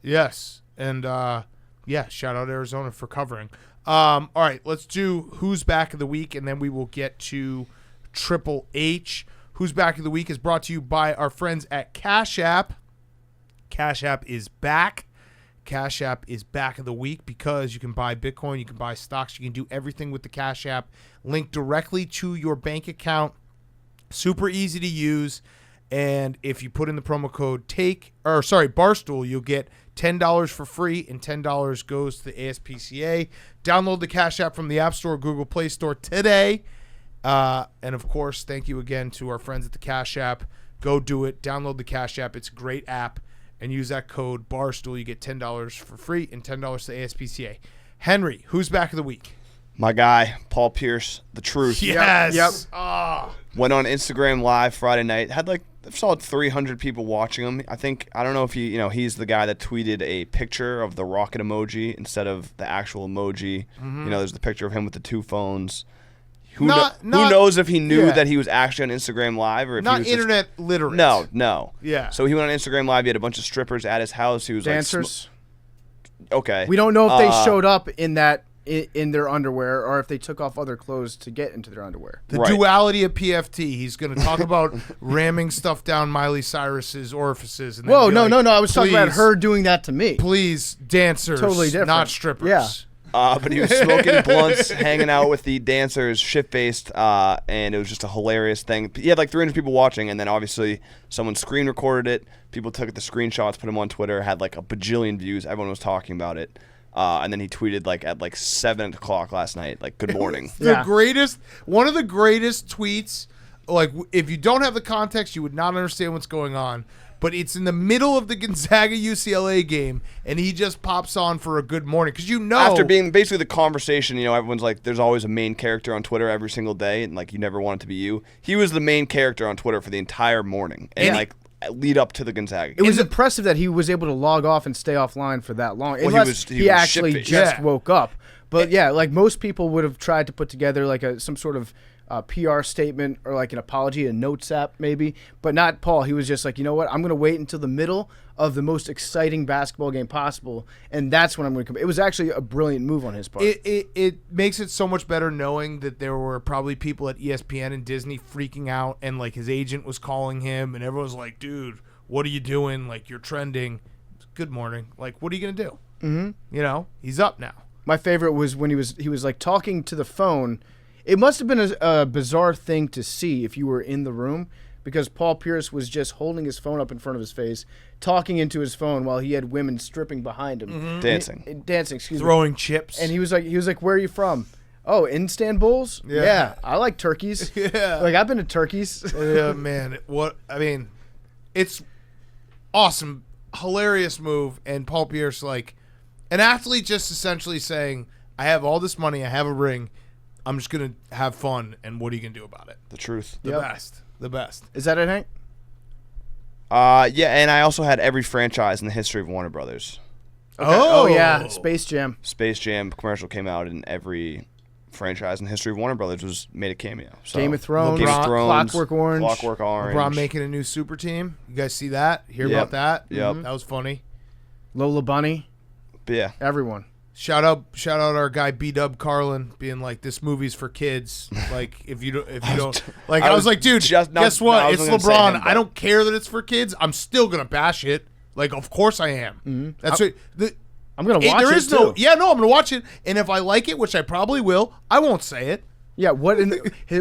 And shout out Arizona for covering. All right, let's do Who's Back of the Week, and then we will get to Triple H. Who's Back of the Week is brought to you by our friends at Cash App. Cash App is back. Cash App is back of the week because you can buy Bitcoin, you can buy stocks, you can do everything with the Cash App linked directly to your bank account. Super easy to use. And if you put in the promo code Barstool, you'll get $10 for free, and $10 goes to the ASPCA. Download the Cash App from the App Store or Google Play Store today. And of course, thank you again to our friends at the Cash App. Go do it. Download the Cash App. It's a great app. And use that code Barstool. You get $10 for free and $10 to the ASPCA. Henry, Who's Back of the Week? My guy, Paul Pierce, the truth. Yes. Yep. Ah. Went on Instagram Live Friday night. Had I saw 300 people watching him. I don't know if he's the guy that tweeted a picture of the rocket emoji instead of the actual emoji. Mm-hmm. There's the picture of him with the 2 phones. Who Not- knows if he knew yeah. that he was actually on Instagram Live or if Not he was just- internet literate. No. Yeah. So he went on Instagram Live. He had a bunch of strippers at his house. He was Dancers. okay. We don't know if they showed up in their underwear or if they took off other clothes to get into their underwear. The Right. duality of PFT. He's going to talk about ramming stuff down Miley Cyrus's orifices. And then Whoa, be no. like, I was talking about "Please, her doing that to me. Please, dancers, Totally different. not strippers. Yeah. But he was smoking blunts, hanging out with the dancers, shit-faced, and it was just a hilarious thing. He had like 300 people watching, and then obviously someone screen recorded it. People took the screenshots, put them on Twitter, had like a bajillion views. Everyone was talking about it. And then he tweeted like at 7 o'clock last night, like, good morning. Yeah. One of the greatest tweets. Like, if you don't have the context, you would not understand what's going on. But it's in the middle of the Gonzaga UCLA game, and he just pops on for a good morning because After being basically the conversation, everyone's like, there's always a main character on Twitter every single day, and like you never want it to be you. He was the main character on Twitter for the entire morning, and lead up to the Gonzaga It game. was impressive that he was able to log off and stay offline for that long. Well, Unless he he was actually shit-faced. just Yeah. woke up. But yeah, like most people would have tried to put together like some sort of PR statement or like an apology, a notes app maybe, but not Paul. He was just like, you know what? I'm going to wait until the middle of the most exciting basketball game possible, and that's when I'm going to come. It was actually a brilliant move on his part. It makes it so much better knowing that there were probably people at ESPN and Disney freaking out, and like his agent was calling him, and everyone was like, dude, what are you doing? Like, you're trending. Good morning. Like, what are you going to do? Mm-hmm. He's up now. My favorite was when he was like talking to the phone. It must have been a bizarre thing to see if you were in the room, because Paul Pierce was just holding his phone up in front of his face, talking into his phone while he had women stripping behind him, Dancing. dancing. Excuse me. Throwing chips. And he was like, "Where are you from?" Oh, Istanbul's? Yeah. I like turkeys. Yeah. Like I've been to Turkey's. Yeah, man. It's awesome, hilarious move, and Paul Pierce, like an athlete, just essentially saying, "I have all this money, I have a ring, I'm just gonna have fun, and what are you gonna do about it?" The truth. The Yep. best. Is that it, Hank? Yeah, and I also had every franchise in the history of Warner Brothers. Oh yeah, Space Jam. Space Jam commercial came out, and every franchise in the history of Warner Brothers was made a cameo. So, Game of Thrones, Game of Thrones, Clockwork Orange. Clockwork Orange. LeBron making a new super team. You guys see that? Hear Yep. about that? Yep. That was funny. Lola Bunny. But yeah, Everyone. Shout out our guy B-Dub Carlin being like, this movie's for kids. Like, if you don't like, I was like, dude, just not- guess what? I It's wasn't gonna say LeBron. him, but- I don't care that it's for kids. I'm still gonna bash it. Like, of course I am. Mm-hmm. That's what. I'm gonna watch There it is no. too. Yeah, no, I'm gonna watch it, and if I like it, which I probably will, I won't say it. Yeah, what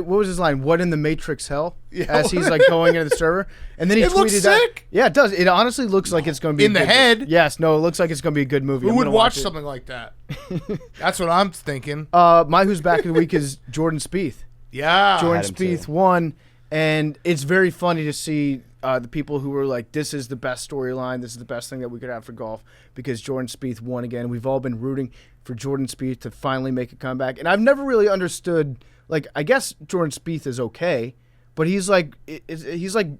was his line? What in the Matrix hell? Yeah. As he's like going into the server, and then he It tweeted looks that. sick. Yeah, it does. It honestly looks like it's going to be In the head. Yes, no, it looks like it's going to be a good movie. Who I'm would gonna watch it. something like that? That's what I'm thinking. My who's back of the week is Jordan Spieth. Yeah. Jordan had him Spieth too. won, and it's very funny to see the people who were like, "This is the best storyline. This is the best thing that we could have for golf," because Jordan Spieth won again. We've all been rooting for Jordan Spieth to finally make a comeback, and I've never really understood. Like, I guess Jordan Spieth is okay, but he's like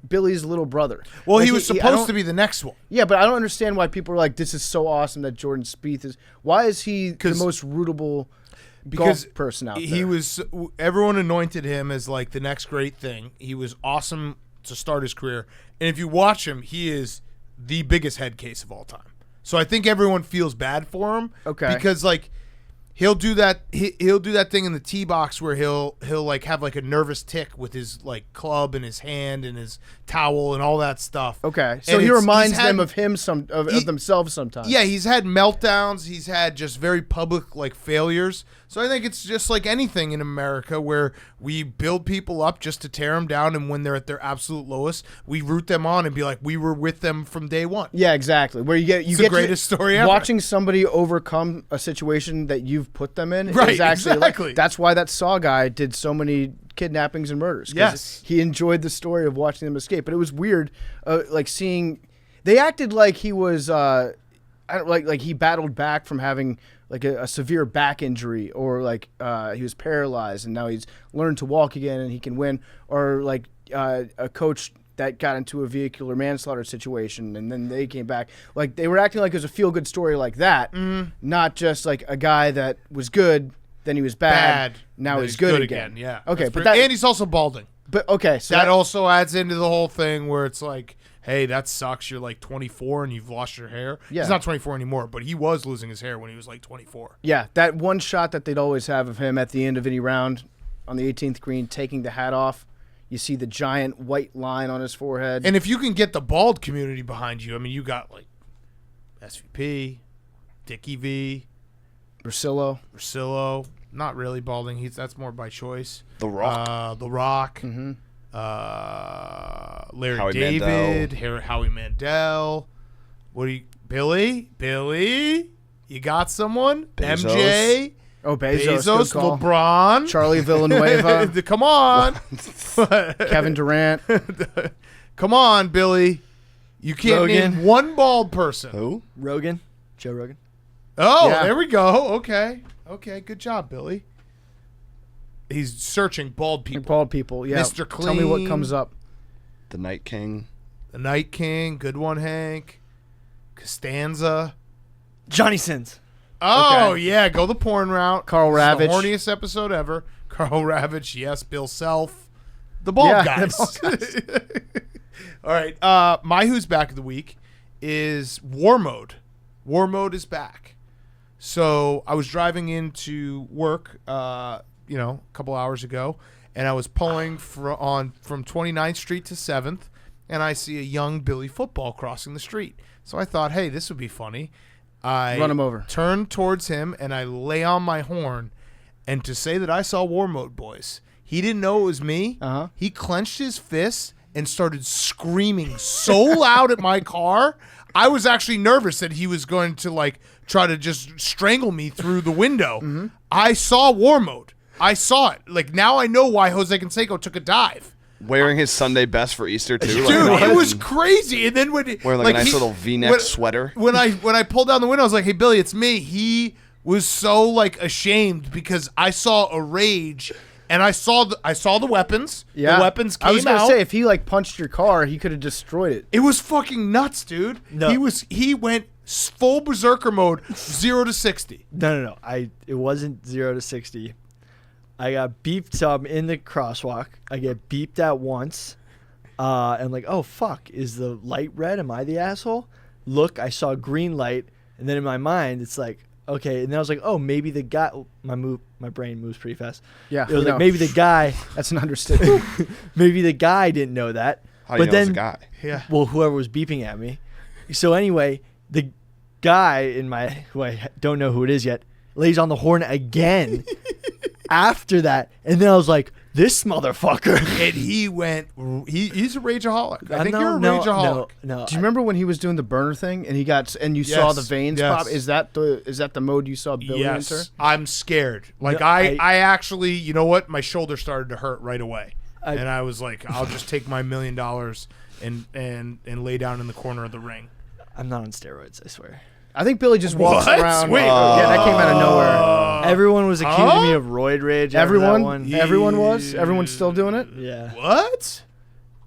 Billy's little brother. Well, Like, he was I supposed don't- to be the next one. Yeah, but I don't understand why people are like, "This is so awesome that Jordan Spieth is." Why is he the 'Cause- most rootable Because golf person out there? he was. Everyone anointed him as like the next great thing. He was awesome to start his career, and if you watch him, he is the biggest head case of all time. So I think everyone feels bad for him. Okay. Because like. He'll do that. He'll do that thing in the tee box where he'll like have like a nervous tick with his like club in his hand and his towel and all that stuff. Okay, so And he it's- reminds he's had- them of him of themselves sometimes. Yeah, he's had meltdowns. He's had just very public like failures. So I think it's just like anything in America where we build people up just to tear them down, and when they're at their absolute lowest, we root them on and be like, we were with them from day one. Yeah, exactly. Where you get the greatest story ever. Watching somebody overcome a situation that you've put them in Right, is actually exactly. like, that's why that Saw guy did so many kidnappings and murders. 'Cause Yes. he enjoyed the story of watching them escape. But it was weird, like seeing they acted like he was like he battled back from having like a severe back injury, or like he was paralyzed and now he's learned to walk again and he can win, or like a coach that got into a vehicular manslaughter situation and then they came back. Like they were acting like it was a feel-good story like that, not just like a guy that was good, then he was bad, now Then he's good again. Yeah. Okay, That's but pretty- that, and he's also balding. but okay, so That also adds into the whole thing where it's like, hey, that sucks. You're like 24 and you've lost your hair. Yeah. He's not 24 anymore, but he was losing his hair when he was like 24. yeah, that one shot that they'd always have of him at the end of any round on the 18th green taking the hat off. You see the giant white line on his forehead. And if you can get the bald community behind you, I mean, you got like SVP, Dickie V, Brasillo. Rosillo. Not really balding. That's more by choice. The Rock. The Rock. Mm-hmm. Larry Howie David. Howie Mandel. What do you... Billy? You got someone? Bezos. MJ? Oh, Bezos, good call. LeBron. Charlie Villanueva, Come on. Kevin Durant. Come on, Billy. You can't Rogan. name one bald person. Who? Rogan, Joe Rogan. Oh, Yeah. there we go. Okay. Good job, Billy. He's searching bald people. Bald people, yeah. Mr. Tell me what Clean. comes up. The Night King. The Night King. Good one, Hank. Costanza. Johnny Sins. Oh, Okay. yeah. Go the porn route. Carl This is Ravitch. the horniest episode ever. Carl Ravitch. Yes. Bill Self. The bald Yeah, guys. the bald All right. My Who's Back of the Week is War Mode. War Mode is back. So I was driving into work, a couple hours ago, and I was pulling from 29th Street to 7th, and I see a young Billy Football crossing the street. So I thought, hey, this would be funny. I Run him over. Turn towards him, and I lay on my horn, and to say that I saw War Mode, boys, he didn't know it was me. Uh-huh. He clenched his fists and started screaming so loud at my car. I was actually nervous that he was going to like try to just strangle me through the window. Mm-hmm. I saw War Mode. I saw it. Like now I know why Jose Canseco took a dive. Wearing his Sunday best for Easter too. Dude, like, it was crazy. And then when wearing like a nice little V-neck sweater. When I pulled down the window, I was like, "Hey Billy, it's me." He was so like ashamed because I saw a rage. And I saw the weapons. Yeah. The weapons came I was gonna out. say, if he like punched your car, he could have destroyed it. It was fucking nuts, dude. No. He went full berserker mode, 0 to 60. No. It wasn't 0 to 60. I got beeped. So I'm in the crosswalk. I get beeped at once. And like, oh fuck, is the light red? Am I the asshole? Look, I saw green light, and then in my mind, it's like, okay. And then I was like, oh, maybe the guy. My brain moves pretty fast. Yeah, It was no. like maybe the guy. That's an understatement. Maybe the guy didn't know that. How do you but know it's then, a guy? Yeah. well, whoever was beeping at me. So anyway, the guy who I don't know who it is yet, lays on the horn again after that. And then I was like, this motherfucker. And he went. He's a rageaholic. I think No, you're a rageaholic. No. Do you remember when he was doing the burner thing and you saw Yes, the veins yes. pop? Is that the mode you saw Billy enter? Yes, I'm scared. Like No, I actually, you know what? My shoulder started to hurt right away, I- and I was like, I'll just take my $1 million and lay down in the corner of the ring. I'm not on steroids, I swear. I think Billy just walks What? around. Wait. Yeah, that came out of nowhere. Everyone was accusing Huh? me of roid rage. after that Everyone, one. everyone was. Everyone's still doing it. Yeah. What?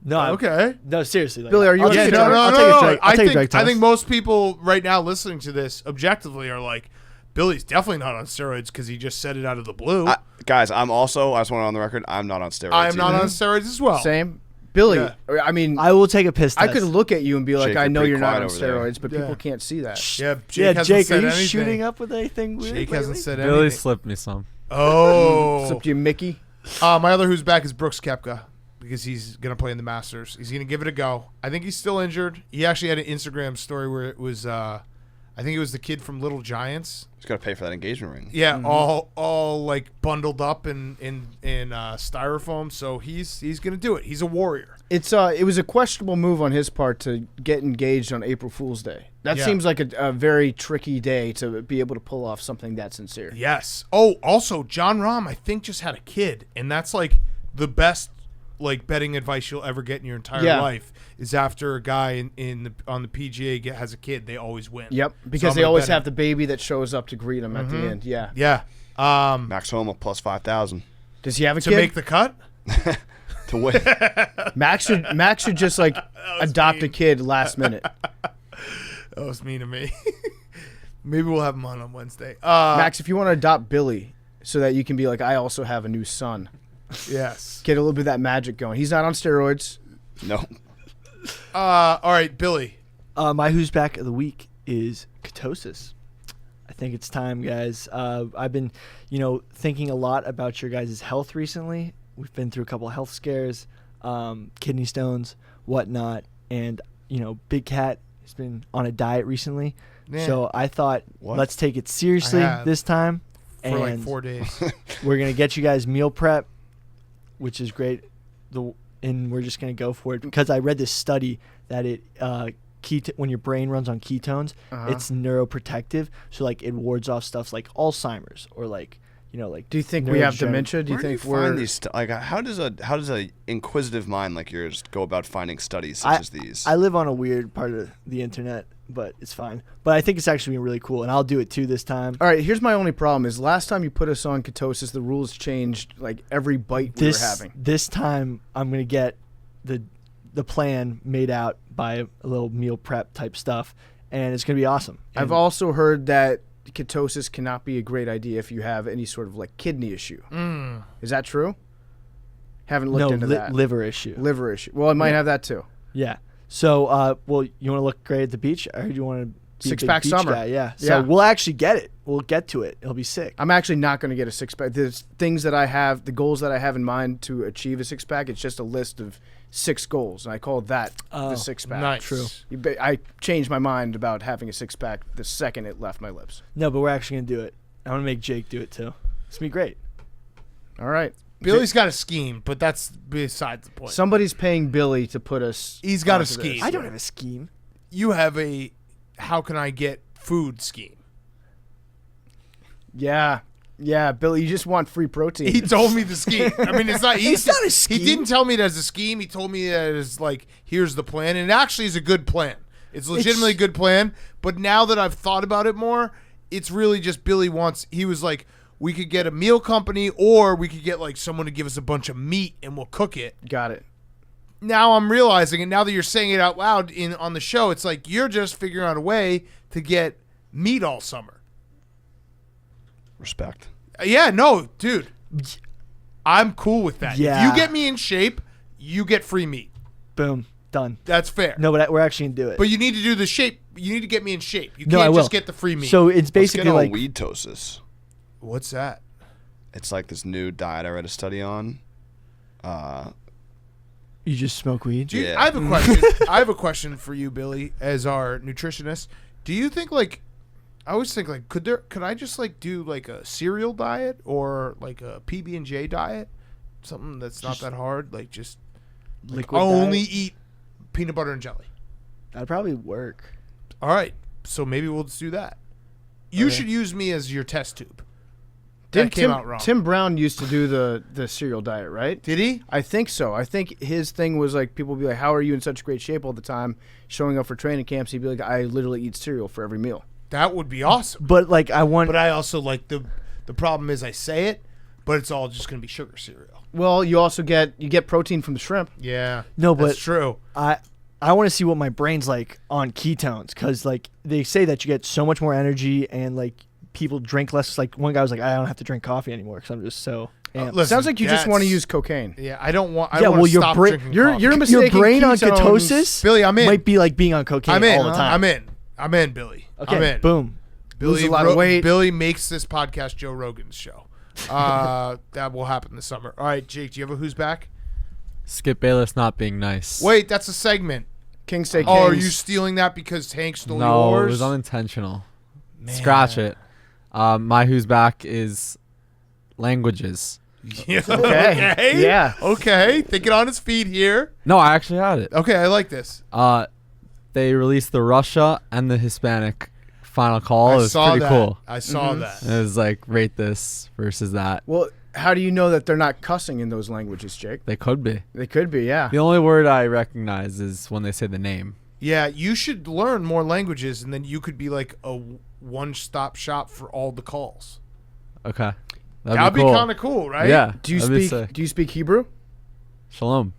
No. Okay. No, seriously. Like, Billy, are you I'll on take steroids? a drug- I'll I'll take take a a drug- drug- I'll take a drug I think test. most people right now listening to this objectively are like, Billy's definitely not on steroids because he just said it out of the blue. Guys, I just want to on the record, I'm not on steroids. I am not either. on steroids as well. Same. Billy, Yeah. I mean, I will take a piss I test. could look at you and be like, Jake, I you're know pretty you're not quiet on over there. steroids, but Yeah. people can't see that. Yeah, Jake Yeah, hasn't Jake, said are you anything. shooting up with anything weird? Jake hasn't said Billy anything. slipped me some. Oh. Except you, Mickey. My other who's back is Brooks Koepka because he's going to play in the Masters. He's going to give it a go. I think he's still injured. He actually had an Instagram story where it was, I think it was the kid from Little Giants. He's got to pay for that engagement ring. Yeah, all like bundled up in styrofoam. So he's going to do it. He's a warrior. It was a questionable move on his part to get engaged on April Fool's Day. That Yeah. seems like a very tricky day to be able to pull off something that sincere. Yes. Oh, also John Rahm, I think just had a kid, and that's like the best like betting advice you'll ever get in your entire Yeah. life is after a guy on the PGA has a kid, they always win. Yep, So because I'm they gonna always bet him. have the baby that shows up to greet him at the end. Yeah. Yeah. Max Homa plus 5,000 Does he have a To kid? make the cut. to win. Max should just like adopt a kid last minute. That was mean to me. Maybe we'll have him on Wednesday. Max, if you want to adopt Billy so that you can be like, I also have a new son. Yes. Get a little bit of that magic going. He's not on steroids. No. All right, Billy. My who's back of the week is ketosis. I think it's time, guys. I've been, thinking a lot about your guys' health recently. We've been through a couple of health scares, kidney stones, whatnot, and Big Cat has been on a diet recently. Yeah. So I thought, What? let's take it seriously I have. this time, For like and 4 days. we're gonna get you guys meal prep, which is great. And we're just gonna go for it because I read this study that it when your brain runs on ketones, it's neuroprotective. So like it wards off stuff like Alzheimer's or like Do you think we have neurodegenerative- dementia? Do you Where think do you we're find these like how does a inquisitive mind like yours go about finding studies such as these? I live on a weird part of the internet, but it's fine. But I think it's actually been really cool, and I'll do it too this time. All right, here's my only problem is last time you put us on ketosis, the rules changed like every bite we were having. This time I'm gonna get the plan made out by a little meal prep type stuff, and it's gonna be awesome. I've also heard that ketosis cannot be a great idea if you have any sort of like kidney issue. Is that true? Haven't looked into that. liver issue. Liver issue. Well, it might have that too. Yeah. So, well, you want to look great at the beach? I heard you want to be a big Six-pack beach summer. guy. Yeah. So Yeah. we'll actually get it. We'll get to it. It'll be sick. I'm actually not going to get a six-pack. There's things that I have, the goals that I have in mind to achieve a six-pack. It's just a list of 6 goals, and I call that the six-pack. Nice. True. I changed my mind about having a six-pack the second it left my lips. No, but we're actually gonna do it. I want to make Jake do it too. It's gonna be great. All right. Billy's got a scheme, but that's besides the point. Somebody's paying Billy to put us. He's got a onto this. scheme. I don't have a scheme. You have a how can I get food scheme. Yeah, Billy, you just want free protein. He told me the scheme. I mean, it's not. It's not a scheme. He didn't tell me it as a scheme. He told me that it's like, here's the plan, and it actually is a good plan. It's legitimately a good plan. But now that I've thought about it more, it's really just Billy wants. He was like, we could get a meal company, or we could get like someone to give us a bunch of meat, and we'll cook it. Got it. Now I'm realizing, and now that you're saying it out loud on the show, it's like you're just figuring out a way to get meat all summer. Respect. Yeah, no, dude. I'm cool with that. Yeah. If you get me in shape, you get free meat. Boom. Done. That's fair. No, but we're actually gonna do it. But you need to do the shape. You need to get me in shape. You No, can't I will. just get the free meat. So it's Let's basically get on like weedtosis. What's that? It's like this new diet I read a study on. You just smoke weed? Do you, Yeah. I have a question. I have a question for you, Billy, as our nutritionist. Do you think like I always think like could I just like do like a cereal diet or like a PB&J diet? Something that's not that hard, like just Liquid only diet? eat peanut butter and jelly. That'd probably work. All right. So maybe we'll just do that. You Okay. should use me as your test tube. That came out wrong. Tim Brown used to do the cereal diet, right? Did he? I think so. I think his thing was like people would be like, "How are you in such great shape all the time?" Showing up for training camps, he'd be like, "I literally eat cereal for every meal." That would be awesome. But like I want But I also like the problem is I say it, but it's all just going to be sugar cereal. Well, you also get protein from the shrimp. Yeah. No, but that's true. I want to see what my brain's like on ketones because like they say that you get so much more energy and like people drink less. Like one guy was like, I don't have to drink coffee anymore because I'm just so. amped. Listen, Sounds like you just want to that's- use cocaine. Yeah, I don't want. Yeah, I well, want to your stop brain- drinking You're coffee. you're mistaking Your brain on ketones- ketosis, Billy, I'm in. might be like being on cocaine I'm in. all the time. I'm in, Billy. Okay, I'm in. boom. Lose Billy, a lot of weight. Billy makes this podcast Joe Rogan's show. That will happen this summer. All right, Jake, do you have a who's back? Skip Bayless not being nice. Wait, that's a segment. King Stay Kings. Oh, are you stealing that because Hank stole no, yours? it was unintentional. Scratch it. My who's back is languages. Yeah, Okay. okay. Yeah. Okay. Thinking on his feet here. No, I actually had it. Okay, I like this. They released the Russia and the Hispanic final call. I It was saw pretty that. cool. I saw that. It was like rate this versus that. Well, how do you know that they're not cussing in those languages, Jake? They could be. They could be, yeah. The only word I recognize is when they say the name. Yeah, you should learn more languages, and then you could be like a one-stop shop for all the calls. Okay. That'd be cool. kind of cool, right? Yeah. Do you that'd be speak? sick. Do you speak Hebrew? Shalom.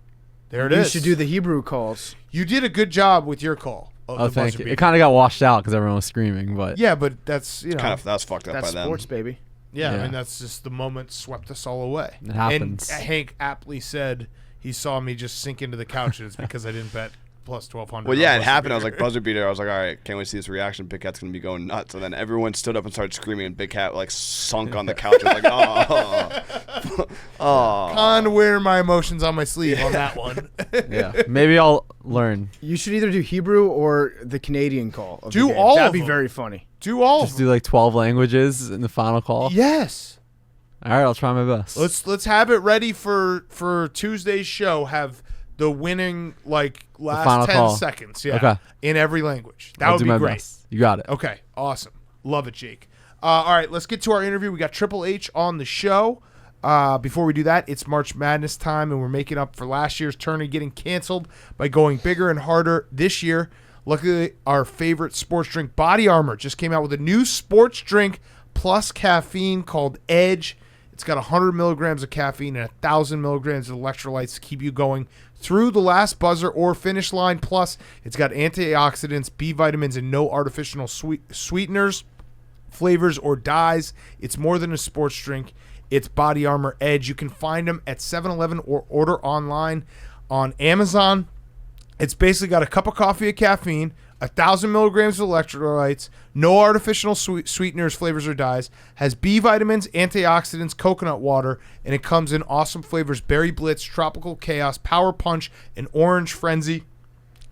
There it You is. should do the Hebrew calls. You did a good job with your call. Oh, the thank buzzer you. beater. It kind of got washed out because everyone was screaming, but Yeah, but that's That's fucked up That's by them. sports, baby. Yeah, I Yeah. mean that's just the moment swept us all away. It happens. And Hank aptly said he saw me just sink into the couch, and it's because I didn't bet plus 1,200. Well, yeah, on it buzzer happened. I was beater. like, buzzer beater. I was like, all right, can't wait to see this reaction. Big Cat's going to be going nuts. And then everyone stood up and started screaming, and Big Cat, like, sunk on the couch. I was like, oh. Oh. kind of wearing my emotions on my sleeve on that one. yeah. Maybe I'll learn. You should either do Hebrew or the Canadian call. Of the Do game. all That'd of be them. very funny. Do all Just of do them. like 12 languages in the final call. Yes. All right, I'll try my best. Let's have it ready for Tuesday's show. Have the winning like last final 10 call. seconds. Yeah. Okay. In every language. That I'll would do be my great. best. You got it. Okay, awesome. Love it, Jake. All right, let's get to our interview. We got Triple H on the show. Before we do that, it's March Madness time, and we're making up for last year's tourney getting canceled by going bigger and harder this year. Luckily, our favorite sports drink, Body Armor, just came out with a new sports drink plus caffeine called Edge. It's got 100 milligrams of caffeine and 1,000 milligrams of electrolytes to keep you going through the last buzzer or finish line. Plus, it's got antioxidants, B vitamins, and no artificial sweeteners, flavors, or dyes. It's more than a sports drink. It's Body Armor Edge. You can find them at 7-Eleven or order online on Amazon. It's basically got a cup of coffee of caffeine, 1,000 milligrams of electrolytes, no artificial sweeteners, flavors, or dyes, has B vitamins, antioxidants, coconut water, and it comes in awesome flavors: Berry Blitz, Tropical Chaos, Power Punch, and Orange Frenzy.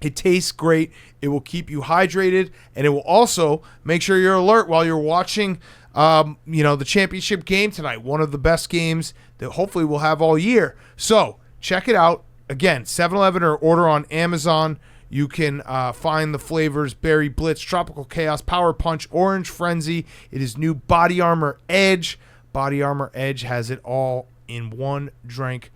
It tastes great. It will keep you hydrated, and it will also make sure you're alert while you're watching the championship game tonight. One of the best games that hopefully we'll have all year. So check it out. Again, 7-Eleven or order on Amazon. You can find the flavors: Berry Blitz, Tropical Chaos, Power Punch, Orange Frenzy. It is new Body Armor Edge. Body Armor Edge has it all in one drink: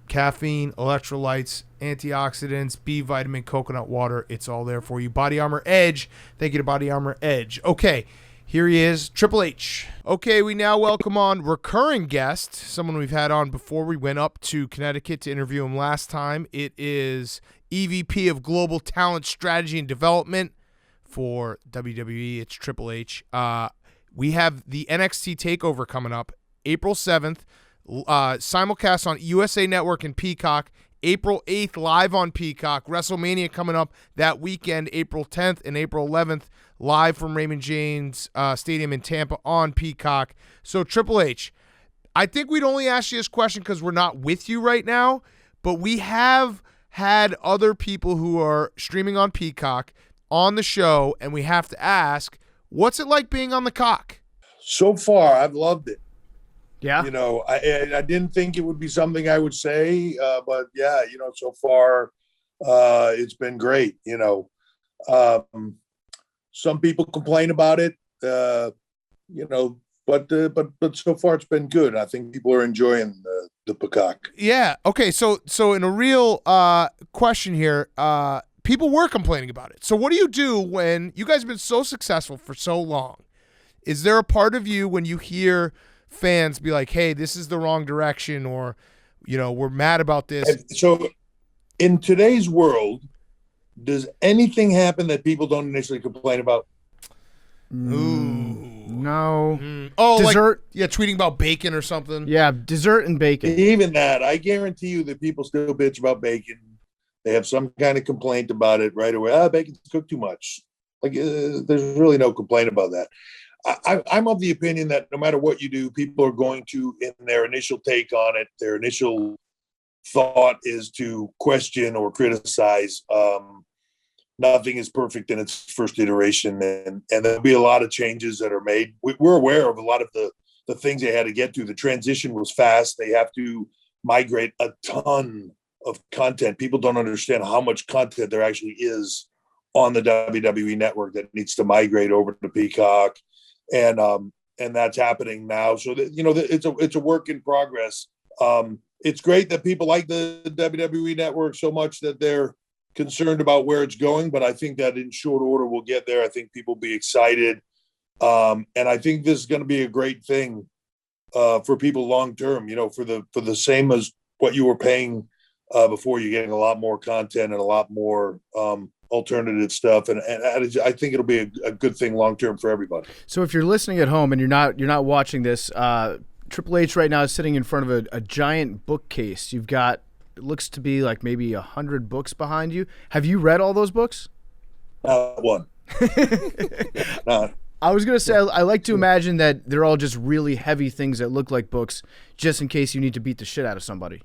caffeine, electrolytes, antioxidants, B vitamin, coconut water. It's all there for you. Body Armor Edge. Thank you to Body Armor Edge. Okay, here he is, Triple H. Okay, we now welcome on recurring guest, someone we've had on before. We went up to Connecticut to interview him last time. It is EVP of Global Talent Strategy and Development for WWE. It's Triple H. We have the NXT TakeOver coming up April 7th, simulcast on USA Network and Peacock. April 8th, live on Peacock. WrestleMania coming up that weekend, April 10th and April 11th, live from Raymond James Stadium in Tampa on Peacock. So, Triple H, I think we'd only ask you this question because we're not with you right now, but we have had other people who are streaming on Peacock on the show, and we have to ask, what's it like being on the Cock? So far, I've loved it. Yeah. You know, I didn't think it would be something I would say, but yeah, you know, so far it's been great. You know, some people complain about it, you know, but so far it's been good. I think people are enjoying the Peacock. Yeah. Okay. So in a real question here, people were complaining about it. So what do you do when you guys have been so successful for so long? Is there a part of you when you hear fans be like, hey, this is the wrong direction, or, you know, we're mad about this? So in today's world, does anything happen that people don't initially complain about? Ooh. No. Oh, Dessert. like, tweeting about bacon or something. Yeah, dessert and bacon. Even that, I guarantee you that people still bitch about bacon. They have some kind of complaint about it right away. Bacon's cooked too much. Like, there's really no complaint about that. I'm of the opinion that no matter what you do, people are going to, in their initial take on it, their initial thought is to question or criticize. Nothing is perfect in its first iteration, and there'll be a lot of changes that are made. We're aware of a lot of the things they had to get through. The transition was fast. They have to migrate a ton of content. People don't understand how much content there actually is on the WWE network that needs to migrate over to Peacock. And that's happening now. So that, you know, it's a work in progress. It's great that people like the WWE network so much that they're concerned about where it's going, but I think that in short order we'll get there. I think people will be excited. And I think this is going to be a great thing for people long term, you know, for the same as what you were paying before. You're getting a lot more content and a lot more alternative stuff, and I think it'll be a good thing long term for everybody. So if you're listening at home and you're not watching this, Triple H right now is sitting in front of a giant bookcase. You've got, it looks to be like maybe 100 books behind you. Have you read all those books? One. Not. I was gonna say I like to imagine that they're all just really heavy things that look like books, just in case you need to beat the shit out of somebody.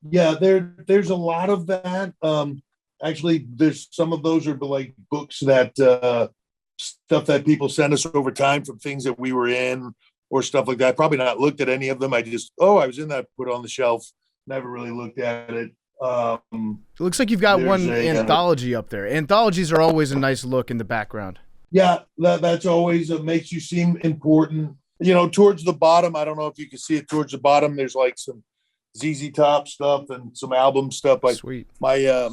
Yeah, there's a lot of that. Actually, there's some of those are like books that stuff that people send us over time from things that we were in or stuff like that. Probably not looked at any of them. I just, I was in that, put it on the shelf. Never really looked at it. It looks like you've got one anthology up there. Anthologies are always a nice look in the background. Yeah, that's always makes you seem important. You know, towards the bottom, I don't know if you can see it. Towards the bottom, there's like some ZZ Top stuff and some album stuff. Like Sweet. My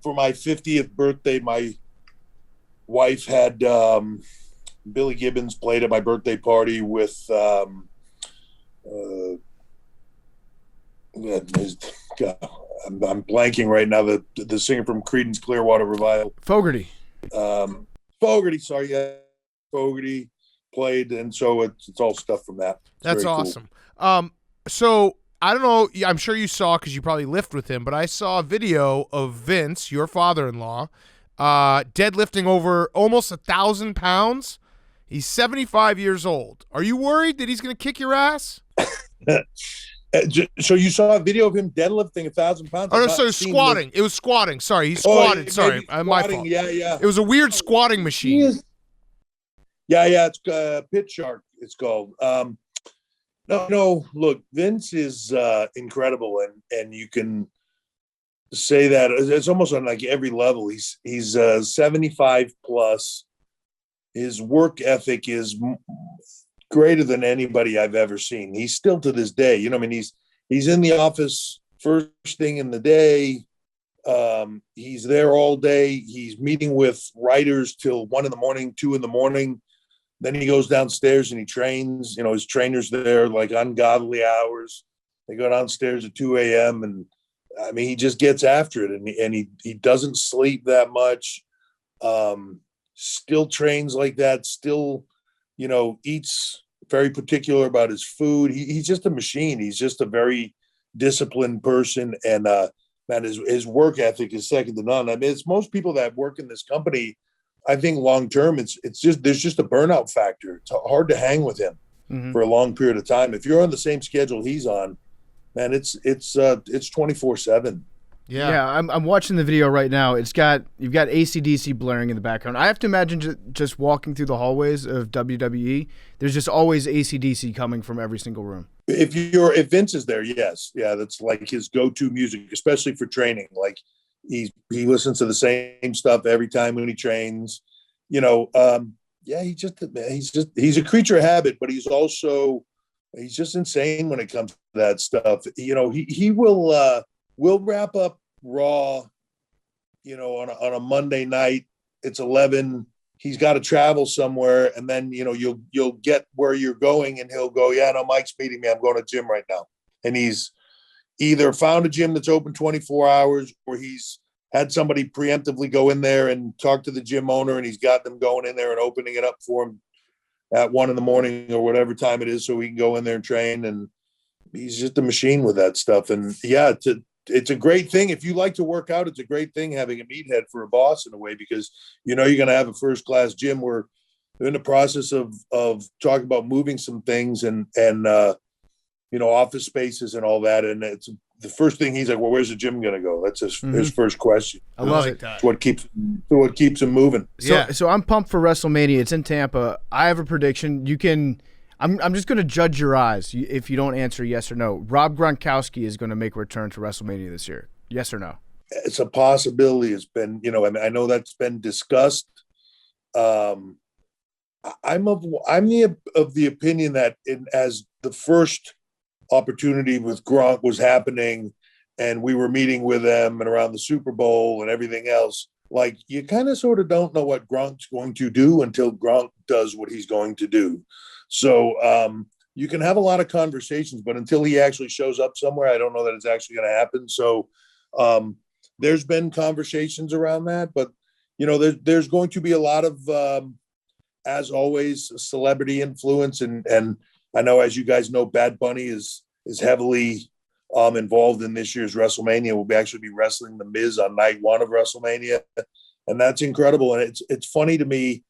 for my 50th birthday, my wife had Billy Gibbons played at my birthday party with God, I'm blanking right now. The singer from Creedence Clearwater Revival, Fogerty. Fogerty, sorry, yeah, Fogerty played, and so it's all stuff from that. That's awesome. Cool. So I don't know. I'm sure you saw because you probably lifted with him, but I saw a video of Vince, your father-in-law, deadlifting over almost 1,000 pounds. He's 75 years old. Are you worried that he's going to kick your ass? So you saw a video of him deadlifting 1,000 pounds? Oh, no, sorry, squatting. It was squatting. Sorry, he squatted. Sorry, my fault. Yeah. It was a weird squatting machine. Yeah, it's Pit Shark, it's called. No, look, Vince is incredible, and you can say that it's almost on like every level. He's 75 plus. His work ethic is greater than anybody I've ever seen. He's still to this day, you know, I mean, he's in the office first thing in the day. He's there all day. He's meeting with writers till 1 a.m, 2 a.m. Then he goes downstairs and he trains. You know, his trainer's there like ungodly hours. They go downstairs at 2 a.m. and I mean, he just gets after it, and he doesn't sleep that much. Still trains like that. Still, you know, eats very particular about his food. He's just a machine. He's just a very disciplined person, and man, his work ethic is second to none. I mean, it's most people that work in this company. I think long term, it's just there's just a burnout factor. It's hard to hang with him for a long period of time. If you're on the same schedule he's on, man, it's 24/7. Yeah, I'm watching the video right now. You've got AC/DC blaring in the background. I have to imagine just walking through the hallways of WWE, there's just always AC/DC coming from every single room. If Vince is there, yes, yeah, that's like his go-to music, especially for training. Like he listens to the same stuff every time when he trains. You know, yeah, he's a creature of habit, but he's just insane when it comes to that stuff. You know, he will wrap up Raw, you know, on a Monday night. It's 11. He's got to travel somewhere, and then, you know, you'll get where you're going, and he'll go, yeah, no, Mike's meeting me. I'm going to gym right now. And he's either found a gym that's open 24 hours, or he's had somebody preemptively go in there and talk to the gym owner, and he's got them going in there and opening it up for him at 1 a.m. or whatever time it is, so he can go in there and train. And he's just a machine with that stuff. And yeah, it's a great thing. If you like to work out, it's a great thing having a meathead for a boss in a way, because you know you're going to have a first-class gym. We're in the process of talking about moving some things and you know, office spaces and all that. And it's the first thing he's like, well, where's the gym going to go? That's his first question. I love like it. that. It's what keeps him moving. So I'm pumped for WrestleMania. It's in Tampa. I have a prediction. You can. I'm just going to judge your eyes if you don't answer yes or no. Rob Gronkowski is going to make a return to WrestleMania this year. Yes or no? It's a possibility. It's been, you know, I know that's been discussed. I'm of the opinion that as the first opportunity with Gronk was happening, and we were meeting with them and around the Super Bowl and everything else, like, you kind of sort of don't know what Gronk's going to do until Gronk does what he's going to do. So you can have a lot of conversations, but until he actually shows up somewhere, I don't know that it's actually going to happen. So there's been conversations around that, but you know, there's going to be a lot of, as always, celebrity influence. And I know, as you guys know, Bad Bunny is heavily involved in this year's WrestleMania. We'll actually be wrestling The Miz on night 1 of WrestleMania, and that's incredible. And it's funny to me.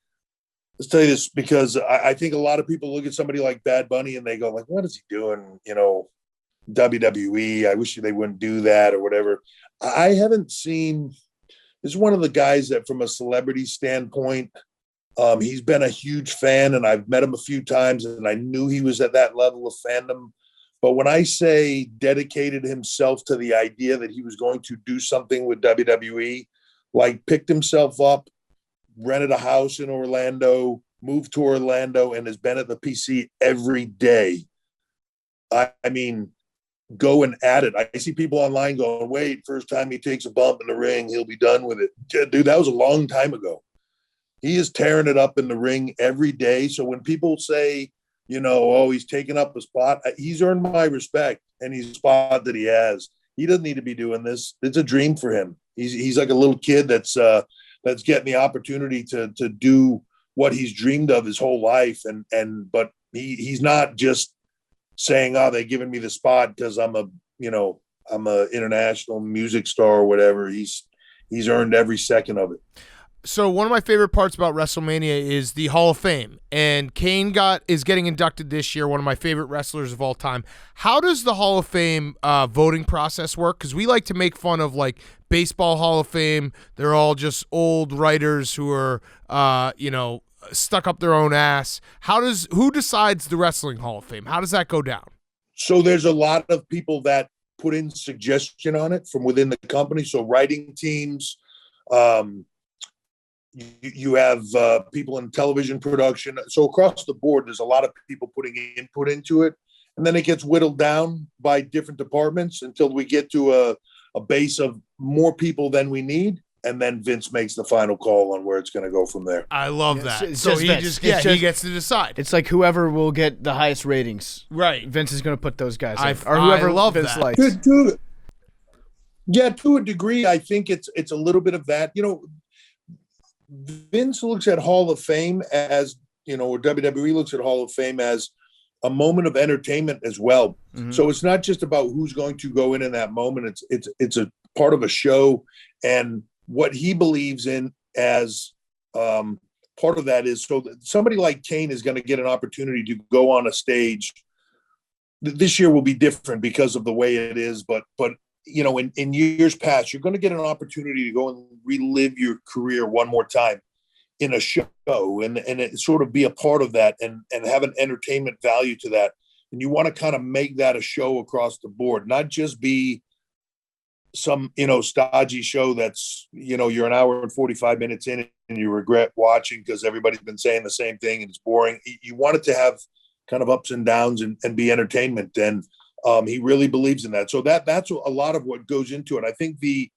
Let's tell you this, because I think a lot of people look at somebody like Bad Bunny and they go, like, what is he doing? You know, WWE, I wish they wouldn't do that or whatever. I haven't seen, this is one of the guys that from a celebrity standpoint, he's been a huge fan, and I've met him a few times, and I knew he was at that level of fandom. But when I say dedicated himself to the idea that he was going to do something with WWE, like picked himself up, rented a house in Orlando, moved to Orlando, and has been at the PC every day. I mean, go and at it. I see people online going, wait, first time he takes a bump in the ring, he'll be done with it. Dude, that was a long time ago. He is tearing it up in the ring every day. So when people say, you know, oh, he's taking up a spot, he's earned my respect, and he's a spot that he has. He doesn't need to be doing this. It's a dream for him. He's like a little kid that's getting the opportunity to do what he's dreamed of his whole life. But he's not just saying, oh, they're giving me the spot because I'm a international music star or whatever. He's earned every second of it. So one of my favorite parts about WrestleMania is the Hall of Fame, and Kane is getting inducted this year, one of my favorite wrestlers of all time. How does the Hall of Fame voting process work? Because we like to make fun of, like, baseball Hall of Fame. They're all just old writers who are, stuck up their own ass. Who decides the Wrestling Hall of Fame? How does that go down? So there's a lot of people that put in suggestion on it from within the company. So writing teams, you have people in television production. So across the board, there's a lot of people putting input into it. And then it gets whittled down by different departments until we get to a base of more people than we need. And then Vince makes the final call on where it's going to go from there. I love that. It's So just he Vince. he gets to decide. It's like whoever will get the highest ratings. Right. Vince is going to put those guys in. I Or whoever love Vince that. likes. To a degree, I think it's a little bit of that. You know, Vince looks at Hall of Fame as, or WWE looks at Hall of Fame as a moment of entertainment as well. Mm-hmm. So it's not just about who's going to go in that moment. It's a part of a show, and what he believes in as part of that is, so that somebody like Kane is going to get an opportunity to go on a stage. This year will be different because of the way it is, but in years past, you're going to get an opportunity to go and relive your career one more time in a show and it sort of be a part of that and have an entertainment value to that. And you want to kind of make that a show across the board, not just be some, stodgy show that's, you're an hour and 45 minutes in and you regret watching because everybody's been saying the same thing and it's boring. You want it to have kind of ups and downs and be entertainment. And he really believes in that. So that's a lot of what goes into it. I think the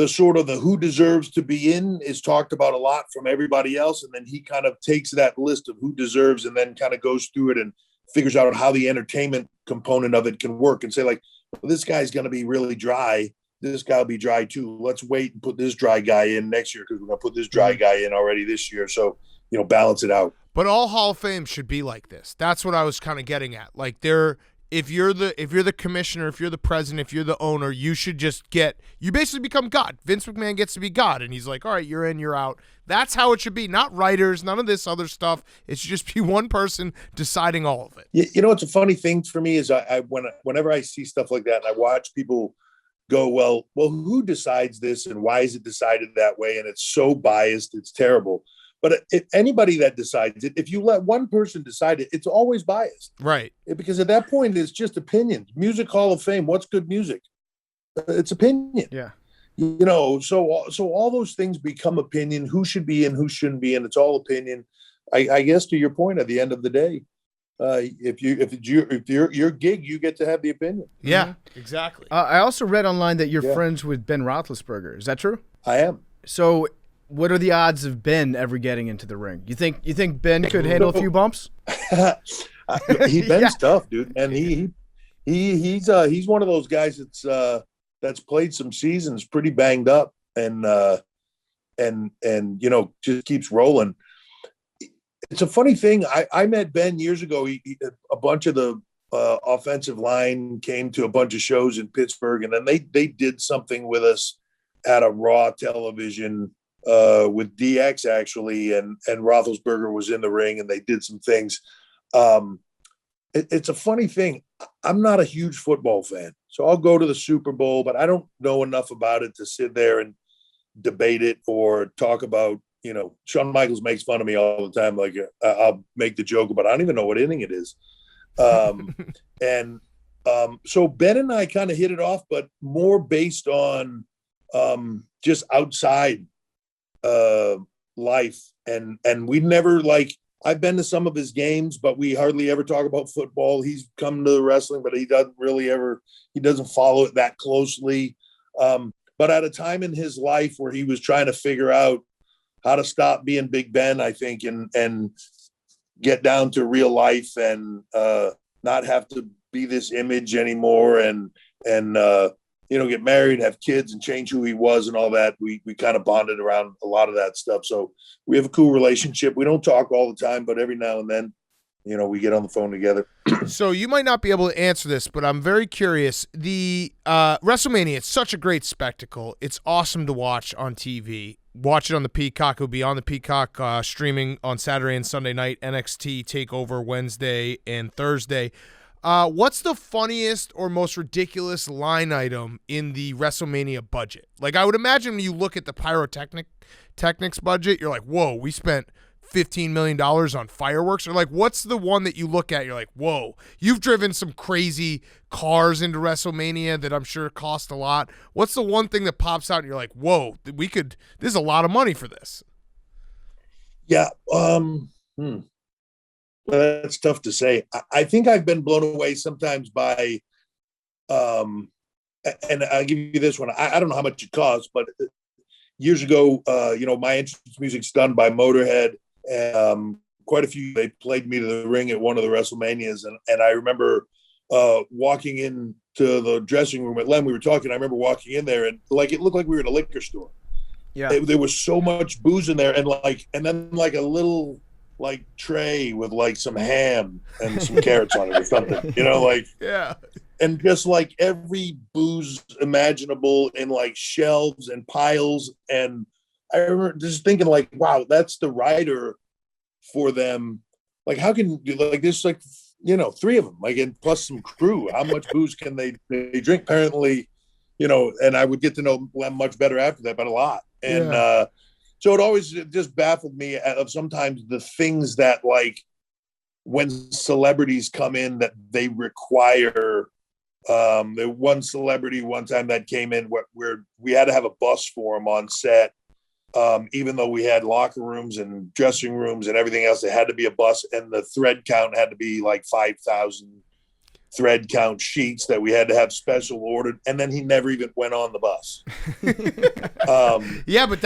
sort of the who deserves to be in is talked about a lot from everybody else. And then he kind of takes that list of who deserves and then kind of goes through it and figures out how the entertainment component of it can work and say like, well, this guy's going to be really dry. This guy will be dry too. Let's wait and put this dry guy in next year because we're going to put this dry guy in already this year. So, balance it out. But all Hall of Fame should be like this. That's what I was kind of getting at. Like if you're the commissioner, if you're the president, if you're the owner, you should just you basically become God. Vince McMahon gets to be God, and he's like, all right, you're in, you're out. That's how it should be. Not writers, none of this other stuff. It should just be one person deciding all of it. It's a funny thing for me is whenever I see stuff like that and I watch people go, well, who decides this and why is it decided that way? And it's so biased, it's terrible. But if anybody that decides it, if you let one person decide it, it's always biased. Right. Because at that point, it's just opinions. Music Hall of Fame, what's good music? It's opinion. Yeah. So all those things become opinion. Who should be in, who shouldn't be in. It's all opinion. I guess to your point, at the end of the day, if it's your gig, you get to have the opinion. Yeah, exactly. I also read online that you're friends with Ben Roethlisberger. Is that true? I am. So what are the odds of Ben ever getting into the ring? You think Ben could handle a few bumps? Ben's tough, dude, and he's one of those guys that's played some seasons pretty banged up and just keeps rolling. It's a funny thing. I met Ben years ago. A bunch of the offensive line came to a bunch of shows in Pittsburgh, and then they did something with us at a Raw television with DX actually, and Roethlisberger was in the ring and they did some things. It's a funny thing. I'm not a huge football fan, so I'll go to the Super Bowl, but I don't know enough about it to sit there and debate it or talk about, Shawn Michaels makes fun of me all the time. Like I'll make the joke about, I don't even know what inning it is. So Ben and I kind of hit it off, but more based on just outside life. And we never I've been to some of his games, but we hardly ever talk about football. He's come to the wrestling, but he doesn't follow it that closely. But at a time in his life where he was trying to figure out how to stop being Big Ben, I think, and get down to real life and not have to be this image anymore and get married, have kids, and change who he was and all that. We kind of bonded around a lot of that stuff. So we have a cool relationship. We don't talk all the time, but every now and then, we get on the phone together. So you might not be able to answer this, but I'm very curious. The WrestleMania, it's such a great spectacle. It's awesome to watch on TV. Watch it on the Peacock. It'll be on the Peacock streaming on Saturday and Sunday night. NXT TakeOver Wednesday and Thursday. What's the funniest or most ridiculous line item in the WrestleMania budget? Like, I would imagine when you look at the pyrotechnics budget, you're like, whoa, we spent $15 million on fireworks? Or like, what's the one that you look at, you're like, whoa, you've driven some crazy cars into WrestleMania that I'm sure cost a lot. What's the one thing that pops out and you're like, whoa, there's a lot of money for this? Yeah. That's tough to say. I think I've been blown away sometimes by, and I'll give you this one. I don't know how much it costs, but years ago, my entrance music's done by Motorhead. Quite a few, they played me to the ring at one of the WrestleManias. And I remember walking into the dressing room at Len, we were talking, I remember walking in there and it looked like we were in a liquor store. Yeah. There was so much booze in there and then a little tray with some ham and some carrots on it or something, yeah. And just every booze imaginable in shelves and piles. And I remember just thinking wow, that's the rider for them. How can there's three of them, and plus some crew, how much booze can they drink? Apparently, and I would get to know Lem much better after that, but a lot. And so it always just baffled me of sometimes the things that, like, when celebrities come in that they require. The one celebrity one time that came in where we had to have a bus for him on set. Even though we had locker rooms and dressing rooms and everything else, it had to be a bus, and the thread count had to be like 5,000 thread count sheets that we had to have special ordered. And then he never even went on the bus. Yeah, but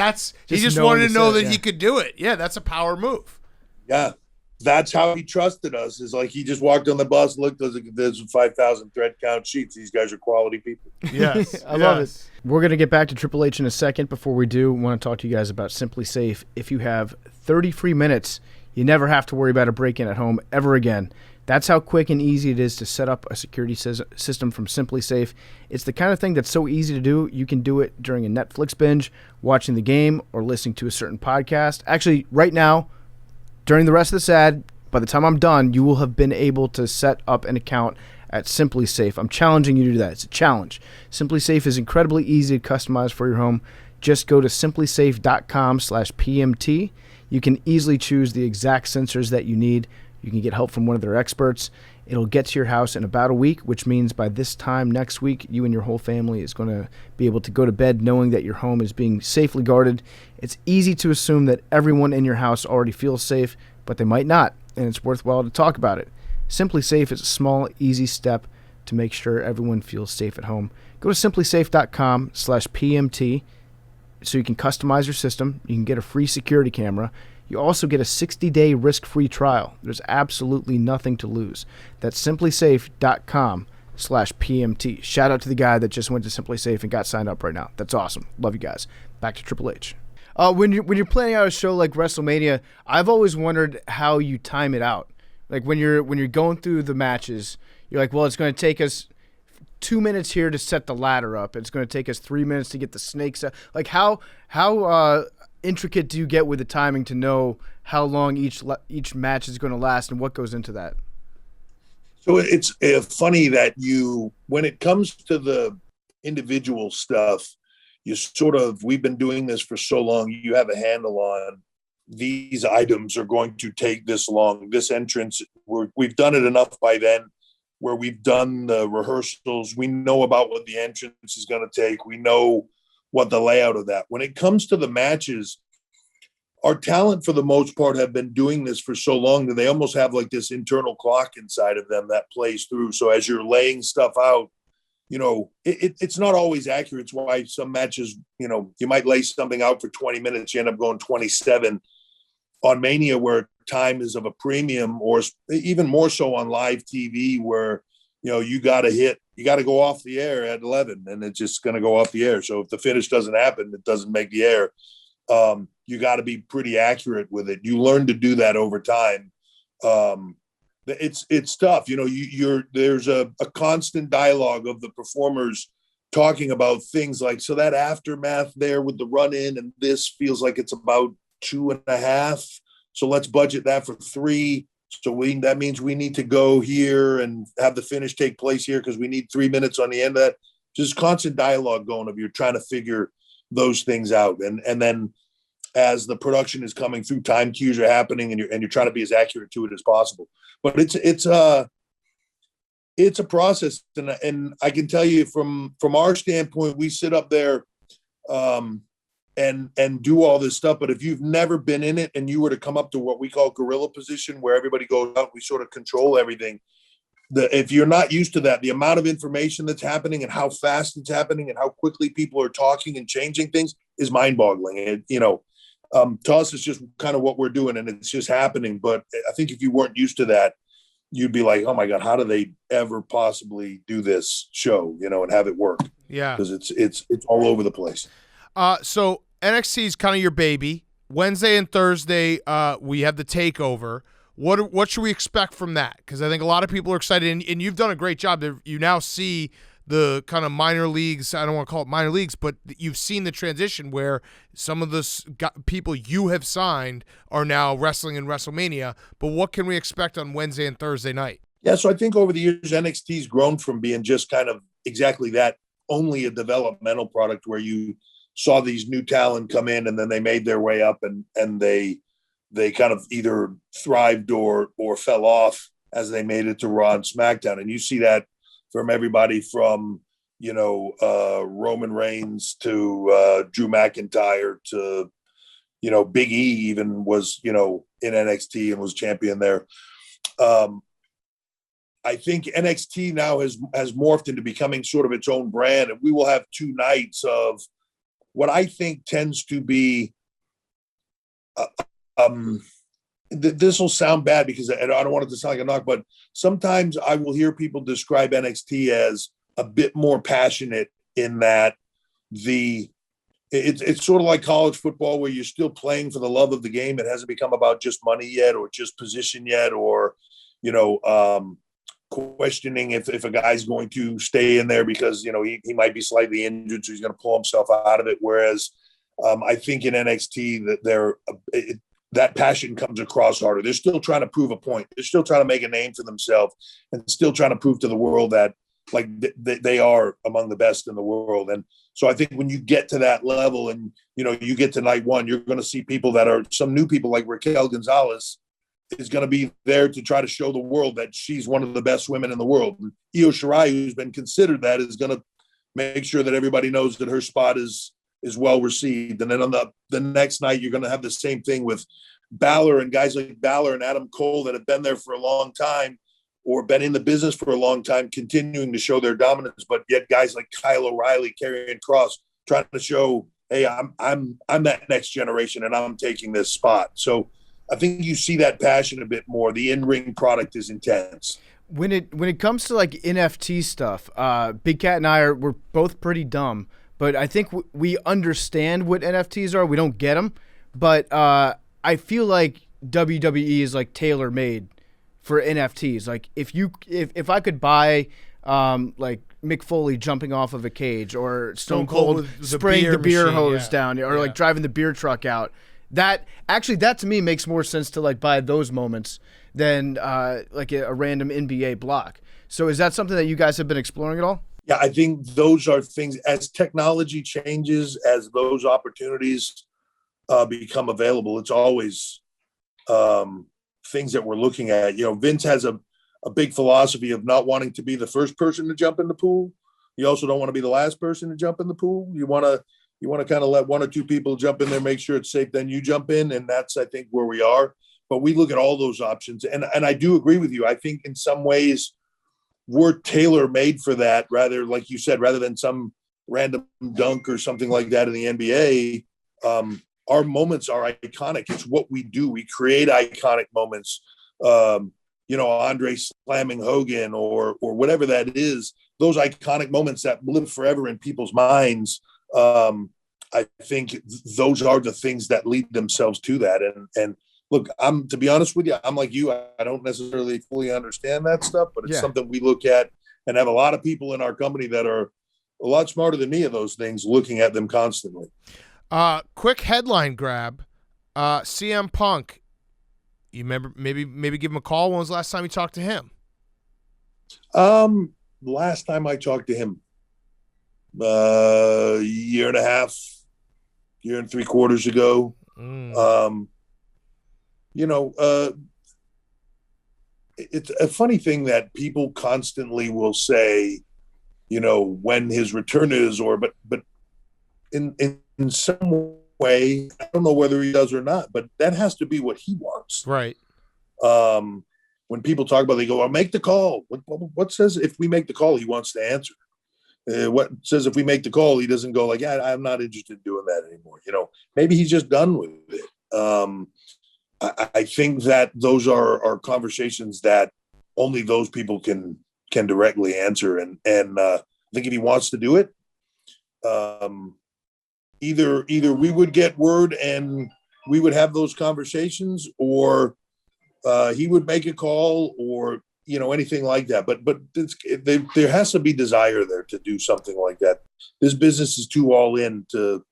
he just wanted to know that he could do it. Yeah, that's a power move. Yeah. That's how he trusted us. Is like he just walked on the bus, looked, there's 5,000 thread count sheets. These guys are quality people. Yes, I love it. We're going to get back to Triple H in a second. Before we do, I want to talk to you guys about Simply Safe. If you have 30 free minutes, you never have to worry about a break-in at home ever again. That's how quick and easy it is to set up a security system from Simply Safe. It's the kind of thing that's so easy to do, you can do it during a Netflix binge, watching the game, or listening to a certain podcast. Actually, right now, during the rest of this ad, by the time I'm done, you will have been able to set up an account at Simply Safe. I'm challenging you to do that. It's a challenge. Simply Safe is incredibly easy to customize for your home. Just go to simplysafe.com/PMT. You can easily choose the exact sensors that you need. You can get help from one of their experts. It'll get to your house in about a week, which means by this time next week, you and your whole family is going to be able to go to bed knowing that your home is being safely guarded. It's easy to assume that everyone in your house already feels safe, but they might not, and it's worthwhile to talk about it. Simply Safe is a small, easy step to make sure everyone feels safe at home. Go to simplysafe.com/PMT so you can customize your system. You can get a free security camera. You also get a 60-day risk-free trial. There's absolutely nothing to lose. That's simplysafe.com/PMT. Shout out to the guy that just went to Simply Safe and got signed up right now. That's awesome. Love you guys. Back to Triple H. When you're planning out a show like WrestleMania, I've always wondered how you time it out. Like when you're going through the matches, you're like, well, it's going to take us 2 minutes here to set the ladder up. It's going to take us 3 minutes to get the snakes out. Like how intricate do you get with the timing to know how long each match is going to last and what goes into that? So it's funny that when it comes to the individual stuff, we've been doing this for so long, you have a handle on these items are going to take this long. This entrance, we've done it enough by then where we've done the rehearsals. We know about what the entrance is going to take. We know what the layout of that. When it comes to the matches, our talent for the most part have been doing this for so long that they almost have like this internal clock inside of them that plays through. So as you're laying stuff out, it's not always accurate. It's why some matches, you might lay something out for 20 minutes, you end up going 27 on Mania, where time is of a premium, or even more so on live TV, where you got to go off the air at 11 and it's just going to go off the air. So if the finish doesn't happen, it doesn't make the air. You got to be pretty accurate with it. You learn to do that over time. It's tough. There's a constant dialogue of the performers talking about things like, so that aftermath there with the run in, and this feels like it's about 2.5. So let's budget that for 3. So that means we need to go here and have the finish take place here because we need 3 minutes on the end of that. Just constant dialogue going of you're trying to figure those things out. And then as the production is coming through, time cues are happening and you're trying to be as accurate to it as possible. But it's a process. And I can tell you from our standpoint, we sit up there and do all this stuff. But if you've never been in it and you were to come up to what we call gorilla position, where everybody goes out, we sort of control everything. If you're not used to that, the amount of information that's happening and how fast it's happening and how quickly people are talking and changing things is mind-boggling. To us, it's just kind of what we're doing and it's just happening. But I think if you weren't used to that, you'd be like, oh my God, how do they ever possibly do this show, and have it work? Yeah. Because it's all over the place. So NXT is kind of your baby. Wednesday and Thursday, we have the takeover. What should we expect from that? Because I think a lot of people are excited, and you've done a great job. You now see the kind of minor leagues. I don't want to call it minor leagues, but you've seen the transition where some of the people you have signed are now wrestling in WrestleMania. But what can we expect on Wednesday and Thursday night? Yeah, so I think over the years, NXT's grown from being just kind of exactly that, only a developmental product where you saw these new talent come in and then they made their way up and they kind of either thrived or fell off as they made it to Raw and SmackDown. And you see that from everybody from, Roman Reigns to Drew McIntyre to, Big E even was, in NXT and was champion there. I think NXT now has morphed into becoming sort of its own brand, and we will have 2 nights of what I think tends to be this will sound bad because I don't want it to sound like a knock, but sometimes I will hear people describe NXT as a bit more passionate in that it's sort of like college football where you're still playing for the love of the game. It hasn't become about just money yet or just position yet or, questioning if a guy's going to stay in there because, he might be slightly injured, so he's going to pull himself out of it. Whereas I think in NXT that that passion comes across harder. They're still trying to prove a point. They're still trying to make a name for themselves and still trying to prove to the world that they are among the best in the world. And so I think when you get to that level and, you get to night 1, you're going to see people that are some new people like Raquel Gonzalez is going to be there to try to show the world that she's one of the best women in the world. And Io Shirai, who's been considered that, is going to make sure that everybody knows that her spot is well received. And then on the next night, you're going to have the same thing with Balor and guys like Balor and Adam Cole that have been there for a long time or been in the business for a long time, continuing to show their dominance. But yet guys like Kyle O'Reilly, Karrion Kross, trying to show, hey, I'm that next generation and I'm taking this spot. So I think you see that passion a bit more. The in-ring product is intense. When it comes to like NFT stuff, Big Cat and we're both pretty dumb, but I think we understand what NFTs are. We don't get them, but I feel like WWE is like tailor made for NFTs. Like if I could buy like Mick Foley jumping off of a cage or Stone Cold spraying the beer hose down or like driving the beer truck out. That to me makes more sense to like buy those moments than like a random NBA block. So is that something that you guys have been exploring at all? Yeah, I think those are things as technology changes, as those opportunities become available. It's always things that we're looking at. Vince has a big philosophy of not wanting to be the first person to jump in the pool. You also don't want to be the last person to jump in the pool. You want to kind of let 1 or 2 people jump in there, make sure it's safe, then you jump in. And that's, I think, where we are. But we look at all those options. And I do agree with you. I think in some ways we're tailor-made for that, rather, like you said, rather than some random dunk or something like that in the NBA. Our moments are iconic. It's what we do. We create iconic moments. Andre slamming Hogan or whatever that is. Those iconic moments that live forever in people's minds. I think those are the things that lead themselves to that. And look, to be honest with you, I'm like you. I don't necessarily fully understand that stuff, but it's something we look at and have a lot of people in our company that are a lot smarter than me of those things, looking at them constantly. Quick headline grab. CM Punk. You remember maybe give him a call. When was the last time you talked to him? Last time I talked to him, year and a half, year and 3/4 ago. It's a funny thing that people constantly will say, when his return is, but in some way, I don't know whether he does or not, but that has to be what he wants. Right. When people talk about it, they go, "I'll make the call." What says if we make the call, he wants to answer? What says if we make the call, he doesn't go like, "Yeah, I'm not interested in doing that anymore." Maybe he's just done with it. I think that those are conversations that only those people can directly answer. And I think if he wants to do it, either we would get word and we would have those conversations, or he would make a call, or anything like that. But there has to be desire there to do something like that. This business is too all in to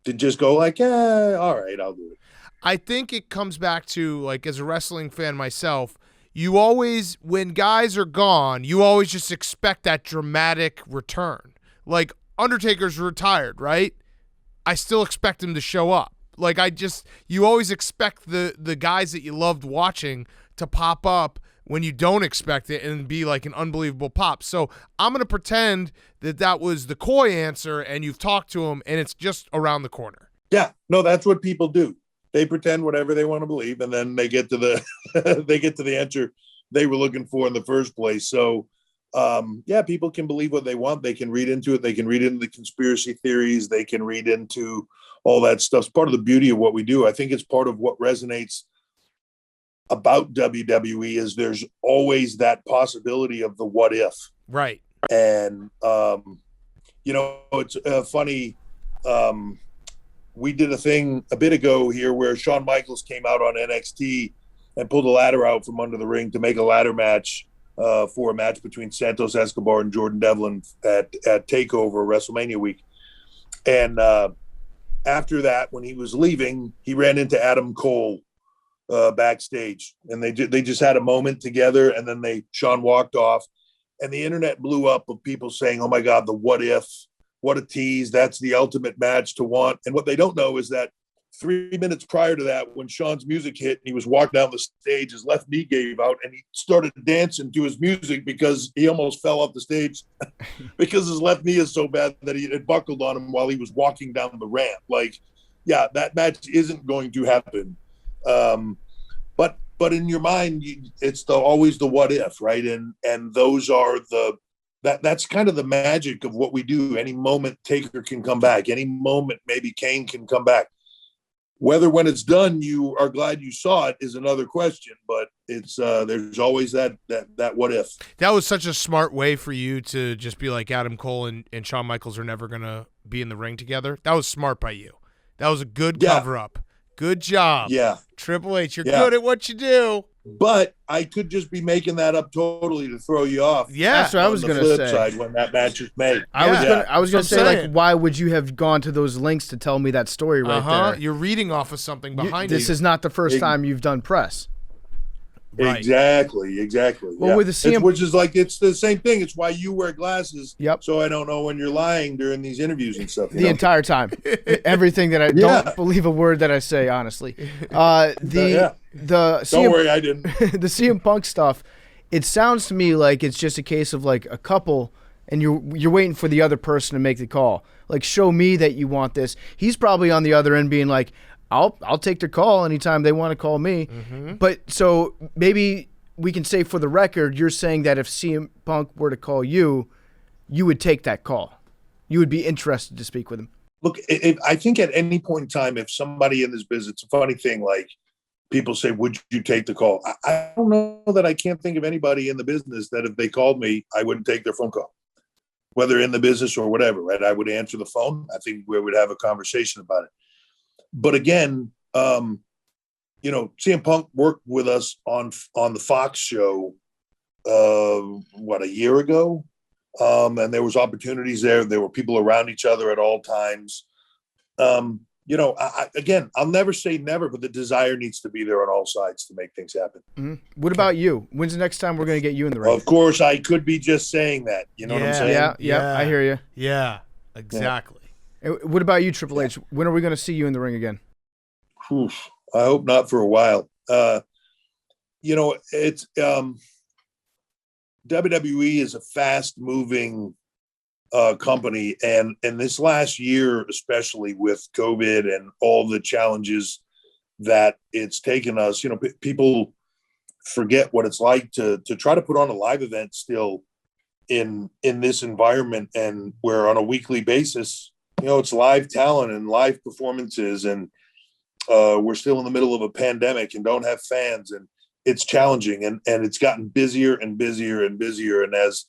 just go like, all right, I'll do it. I think it comes back to, like, as a wrestling fan myself, you always, when guys are gone, you always just expect that dramatic return. Like Undertaker's retired, right? I still expect him to show up. Like you always expect the guys that you loved watching to pop up when you don't expect it and be like an unbelievable pop. So I'm going to pretend that was the coy answer and you've talked to him and it's just around the corner. Yeah, no, that's what people do. They pretend whatever they want to believe, and then they get to the they get to the answer they were looking for in the first place. So, yeah, people can believe what they want. They can read into it. They can read into the conspiracy theories. They can read into all that stuff. It's part of the beauty of what we do. I think it's part of what resonates about WWE is there's always that possibility of the what if. Right. And, it's funny. We did a thing a bit ago here where Shawn Michaels came out on NXT and pulled a ladder out from under the ring to make a ladder match for a match between Santos Escobar and Jordan Devlin at TakeOver WrestleMania week. And after that, when he was leaving, he ran into Adam Cole backstage, and they just had a moment together, and then Shawn walked off, and the internet blew up of people saying, "Oh my God, the what if, what a tease! That's the ultimate match to want." And what they don't know is that 3 minutes prior to that, when Shawn's music hit and he was walking down the stage, his left knee gave out, and he started dancing to his music because he almost fell off the stage because his left knee is so bad that it buckled on him while he was walking down the ramp. Like, yeah, that match isn't going to happen. But in your mind, it's always the what if, right? And those are that's kind of the magic of what we do. Any moment Taker can come back. Any moment maybe Kane can come back. Whether when it's done you are glad you saw it is another question, but it's there's always that what if. That was such a smart way for you to just be like Adam Cole and Shawn Michaels are never gonna be in the ring together. That was smart by you. That was a good cover up. Good job. Yeah. Triple H, you're good at what you do. But I could just be making that up totally to throw you off. Yeah, that's what I was going to say. Side when that match is made. I was going to say, like, why would you have gone to those links to tell me that story right there? You're reading off of something behind you. This is not the first time you've done press. Right. Exactly. Well, with the CM, which is like it's the same thing. It's why you wear glasses. Yep. So I don't know when you're lying during these interviews and stuff. The entire time, everything that I don't believe a word that I say. Honestly, the don't worry, I didn't. The CM Punk stuff. It sounds to me like it's just a case of like a couple, and you're waiting for the other person to make the call. Like, show me that you want this. He's probably on the other end being like, I'll take their call anytime they want to call me. Mm-hmm. But so maybe we can say for the record, you're saying that if CM Punk were to call you, you would take that call. You would be interested to speak with him. Look, I think at any point in time, if somebody in this business, it's a funny thing, like people say, would you take the call? I don't know that I can't think of anybody in the business that if they called me, I wouldn't take their phone call, whether in the business or whatever, right? I would answer the phone. I think we would have a conversation about it. But again, CM Punk worked with us on the Fox show, a year ago? And there was opportunities there. There were people around each other at all times. I'll never say never, but the desire needs to be there on all sides to make things happen. Mm-hmm. What about you? When's the next time we're going to get you in the ring? Of course, I could be just saying that. You know what I'm saying? Yeah, I hear you. Yeah, exactly. What about you, Triple H? When are we going to see you in the ring again? Oof, I hope not for a while. It's WWE is a fast-moving company, and this last year, especially with COVID and all the challenges that it's taken us, people forget what it's like to try to put on a live event still in this environment, and where on a weekly basis, it's live talent and live performances, and we're still in the middle of a pandemic and don't have fans, and it's challenging, and it's gotten busier and busier and busier. And as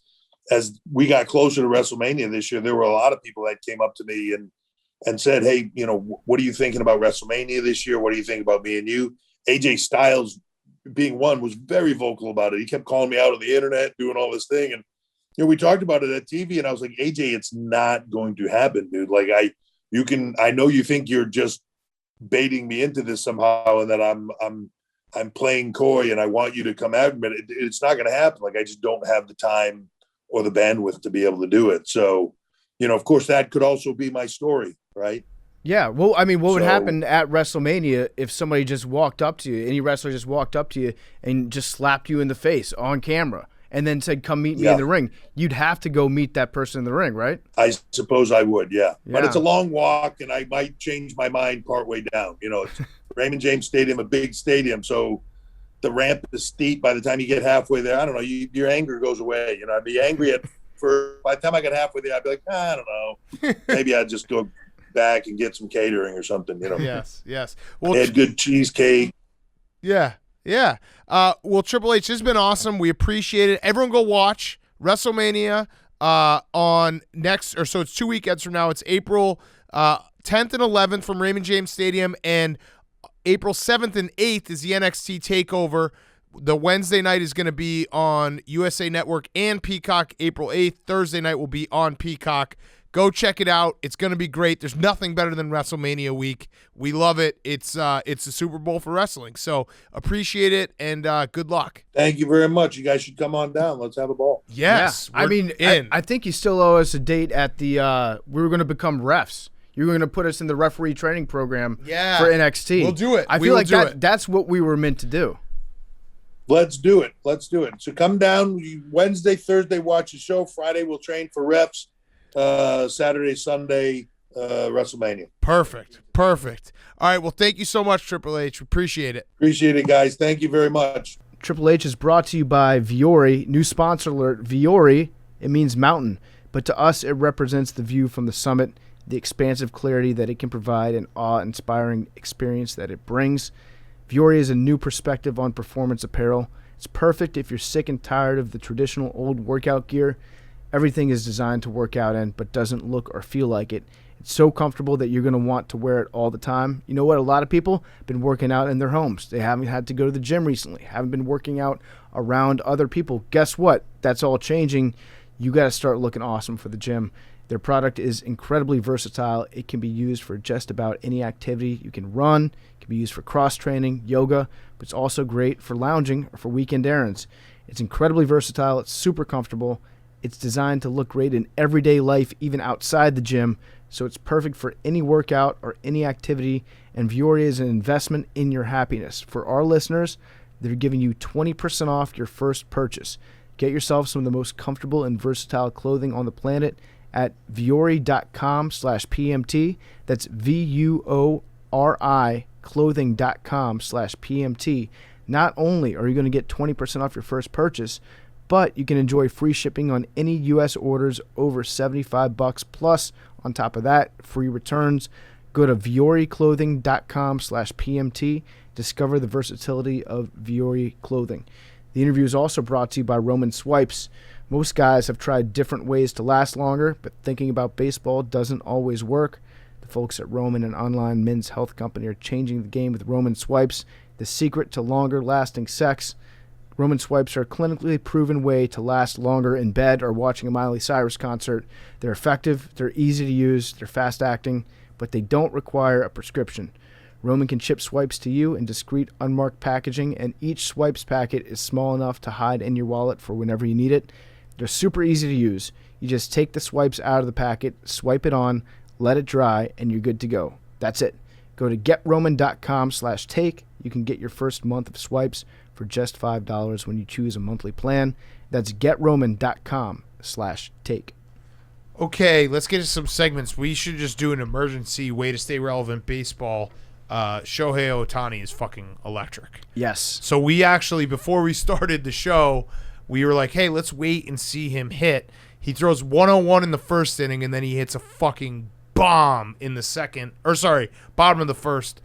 we got closer to WrestleMania this year, there were a lot of people that came up to me and said, hey, what are you thinking about WrestleMania this year? What do you think about me and you? AJ Styles, being one, was very vocal about it. He kept calling me out on the internet, doing all this thing. And, we talked about it at TV, and I was like, AJ, it's not going to happen, dude. Like, I know you think you're just baiting me into this somehow, and that I'm I'm playing coy and I want you to come out, but it's not going to happen. Like, I just don't have the time or the bandwidth to be able to do it. So, of course, that could also be my story, right? Yeah. Well, I mean, what would happen at WrestleMania if somebody just walked up to you, any wrestler just walked up to you and just slapped you in the face on camera and then said, come meet me in the ring? You'd have to go meet that person in the ring, right? I suppose I would, yeah. But it's a long walk, and I might change my mind partway down. It's Raymond James Stadium, a big stadium, so the ramp is steep. By the time you get halfway there, I don't know, your anger goes away. I'd be angry by the time I get halfway there, I'd be like, I don't know. Maybe I'd just go back and get some catering or something, Yes. Well, they had good cheesecake. Yeah. Well, Triple H, this has been awesome. We appreciate it. Everyone go watch WrestleMania on so it's 2 weekends from now. It's April 10th and 11th from Raymond James Stadium, and April 7th and 8th is the NXT TakeOver. The Wednesday night is going to be on USA Network and Peacock. April 8th. Thursday night will be on Peacock. Go check it out. It's going to be great. There's nothing better than WrestleMania week. We love it. It's the Super Bowl for wrestling. So appreciate it, and good luck. Thank you very much. You guys should come on down. Let's have a ball. Yes. Yeah. I mean, I think you still owe us a date at the we were going to become refs. You were going to put us in the referee training program for NXT. We'll do it. I feel like that's what we were meant to do. Let's do it. So come down Wednesday, Thursday, watch the show. Friday, we'll train for refs. Saturday, Sunday, WrestleMania. Perfect. All right. Well, thank you so much, Triple H. We appreciate it. Appreciate it, guys. Thank you very much. Triple H is brought to you by Viore. New sponsor alert. Viore, it means mountain, but to us, it represents the view from the summit, the expansive clarity that it can provide, and awe-inspiring experience that it brings. Viore is a new perspective on performance apparel. It's perfect if you're sick and tired of the traditional old workout gear. Everything is designed to work out in, but doesn't look or feel like it. It's so comfortable that you're going to want to wear it all the time. You know what? A lot of people have been working out in their homes. They haven't had to go to the gym recently, haven't been working out around other people. Guess what? That's all changing. You got to start looking awesome for the gym. Their product is incredibly versatile. It can be used for just about any activity. You can run, it can be used for cross-training, yoga, but it's also great for lounging or for weekend errands. It's incredibly versatile. It's super comfortable. It's designed to look great in everyday life, even outside the gym, so it's perfect for any workout or any activity, and Viore is an investment in your happiness. For our listeners, they're giving you 20% off your first purchase. Get yourself some of the most comfortable and versatile clothing on the planet at viore.com/PMT. That's VUORI clothing.com/PMT. Not only are you going to get 20% off your first purchase, but you can enjoy free shipping on any U.S. orders over $75 plus. On top of that, free returns. Go to VioreClothing.com/PMT. Discover the versatility of Viore clothing. The interview is also brought to you by Roman Swipes. Most guys have tried different ways to last longer, but thinking about baseball doesn't always work. The folks at Roman, an online men's health company, are changing the game with Roman Swipes, the secret to longer lasting sex. Roman Swipes are a clinically proven way to last longer in bed or watching a Miley Cyrus concert. They're effective, they're easy to use, they're fast acting, but they don't require a prescription. Roman can ship swipes to you in discreet, unmarked packaging, and each swipes packet is small enough to hide in your wallet for whenever you need it. They're super easy to use. You just take the swipes out of the packet, swipe it on, let it dry, and you're good to go. That's it. Go to GetRoman.com/take. You can get your first month of swipes for just $5 when you choose a monthly plan. That's GetRoman.com/take. Okay, let's get to some segments. We should just do an emergency way to stay relevant baseball. Shohei Ohtani is fucking electric. Yes. So we actually, before we started the show, we were like, hey, let's wait and see him hit. He throws 101 in the first inning, and then he hits a fucking bomb in the second, bottom of the first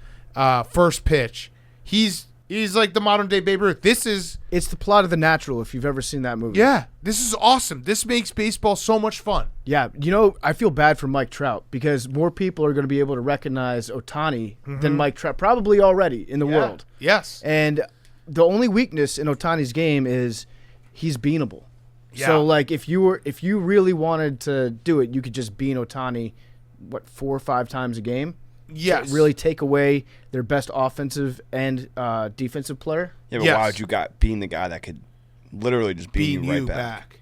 pitch. He's like the modern day Babe Ruth. It's the plot of The Natural, if you've ever seen that movie. Yeah, this is awesome. This makes baseball so much fun. Yeah, I feel bad for Mike Trout because more people are going to be able to recognize Ohtani than Mike Trout, probably already in the world. Yes. And the only weakness in Ohtani's game is he's beanable. Yeah. So like if you really wanted to do it, you could just bean Ohtani 4 or 5 times a game. Yes. to really take away their best offensive and defensive player? Yeah, but Yes. why would you being the guy that could literally just beat Beat you right back?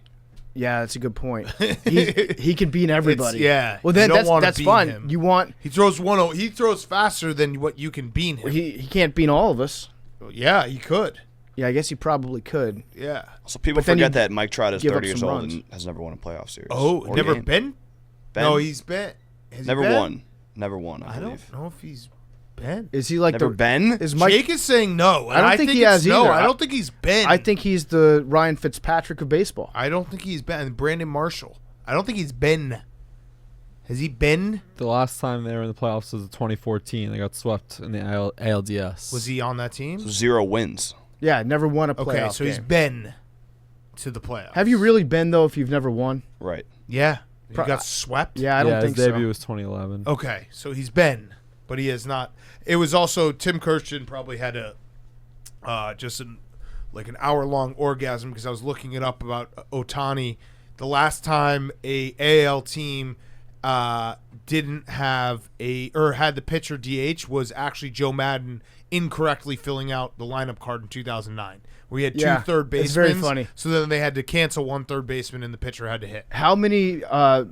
Yeah, that's a good point. He can beat everybody. yeah. Well, You then don't wanna that's beat fine. him. You want He throws faster than what you can beat him. he can't beat all of us. Yeah, he could. Yeah, I guess he probably could. Yeah. So people But then forget you that Mike Trout is give up 30 years some old runs. and has never won a playoff series. Oh, Or never game. been? Ben? No, he's been. Has he Never been? won. Never won, I I believe. don't know if he's been. Is he like Never the been? is Mike? Jake is saying no. And I don't think he it's has no. either. I don't think he's been. I think he's the Ryan Fitzpatrick of baseball. I don't think he's been. Brandon Marshall. I don't think he's been. Has he been? The last time they were in the playoffs was 2014. They got swept in the ALDS. Was he on that team? So 0 wins. Yeah, never won a playoff Okay, so he's game. been to the playoffs. Have you really been though? If you've never won? Right. Yeah. He Pro- got swept? Yeah, I don't his think debut so. was 2011. Okay, so he's been, but he has not. It was also Tim Kirsten probably had a like an hour-long orgasm because I was looking it up about Ohtani. The last time a AL team didn't have had the pitcher DH was actually Joe Madden incorrectly filling out the lineup card in 2009, where he had Yeah, two third basemen. it's very funny. So then they had to cancel one third baseman, and the pitcher had to hit. How many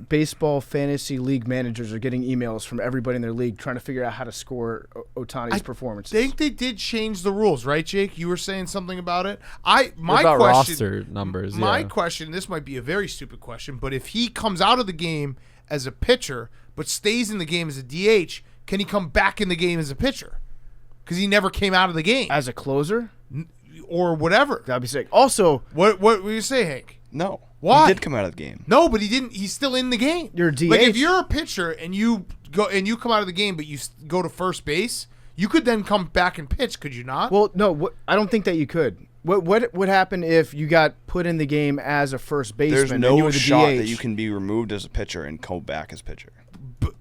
baseball fantasy league managers are getting emails from everybody in their league trying to figure out how to score Ohtani's performances? I think they did change the rules, right, Jake? You were saying something about it. What My about question, roster numbers? My yeah. question. This might be a very stupid question, but if he comes out of the game as a pitcher but stays in the game as a DH, can he come back in the game as a pitcher? Because he never came out of the game As a closer, or whatever. that'd be sick. Also, What were you say, Hank? No. Why? He did come out of the game. No, but he didn't. He's still in the game. You're a DH. Like if you're a pitcher and you go and you come out of the game, but you go to first base, you could then come back and pitch. Could you not? well, no, I don't think that you could. What would happen if you got put in the game as a first baseman? There's and you no were the shot DH? that you can be removed as a pitcher and come back as pitcher.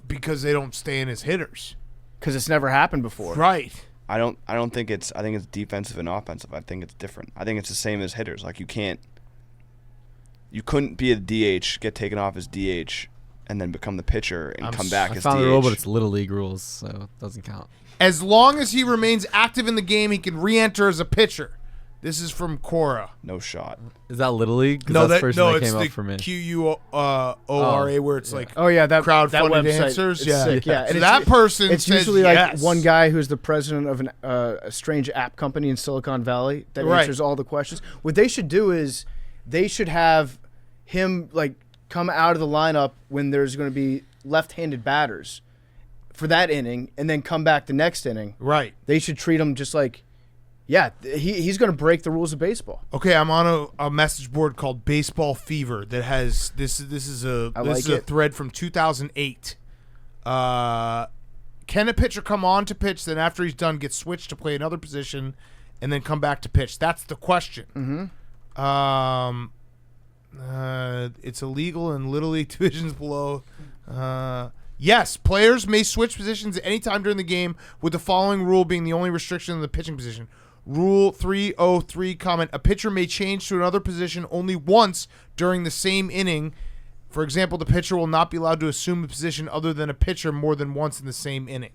Because they don't stay in as hitters. because it's never happened before. Right. I don't think it's defensive and offensive. I think it's different. I think it's the same as hitters. Like you couldn't be a DH, get taken off as DH, and then become the pitcher and come back I as found DH. the rule, but it's little league rules, so it doesn't count. As long as he remains active in the game, he can re-enter as a pitcher. This is from Cora. No shot. Is that little league? 'Cause that's the first thing that it's came the up for me. QUORA where it's like Oh yeah, that crowdfunded website, answers. it's Yeah. sick, yeah. So And that person It's says usually yes. like one guy who's the president of a strange app company in Silicon Valley that Right. answers all the questions. What they should do is they should have him like come out of the lineup when there's going to be left-handed batters for that inning, and then come back the next inning. Right. They should treat him just like, yeah, he's going to break the rules of baseball. Okay, I'm on a message board called Baseball Fever that has this is a thread from 2008. Can a pitcher come on to pitch, then after he's done get switched to play another position, and then come back to pitch? That's the question. Mm-hmm. It's illegal in Little League divisions below. Yes, players may switch positions at any time during the game, with the following rule being the only restriction in the pitching position. Rule 303, comment, a pitcher may change to another position only once during the same inning. For example, the pitcher will not be allowed to assume a position other than a pitcher more than once in the same inning.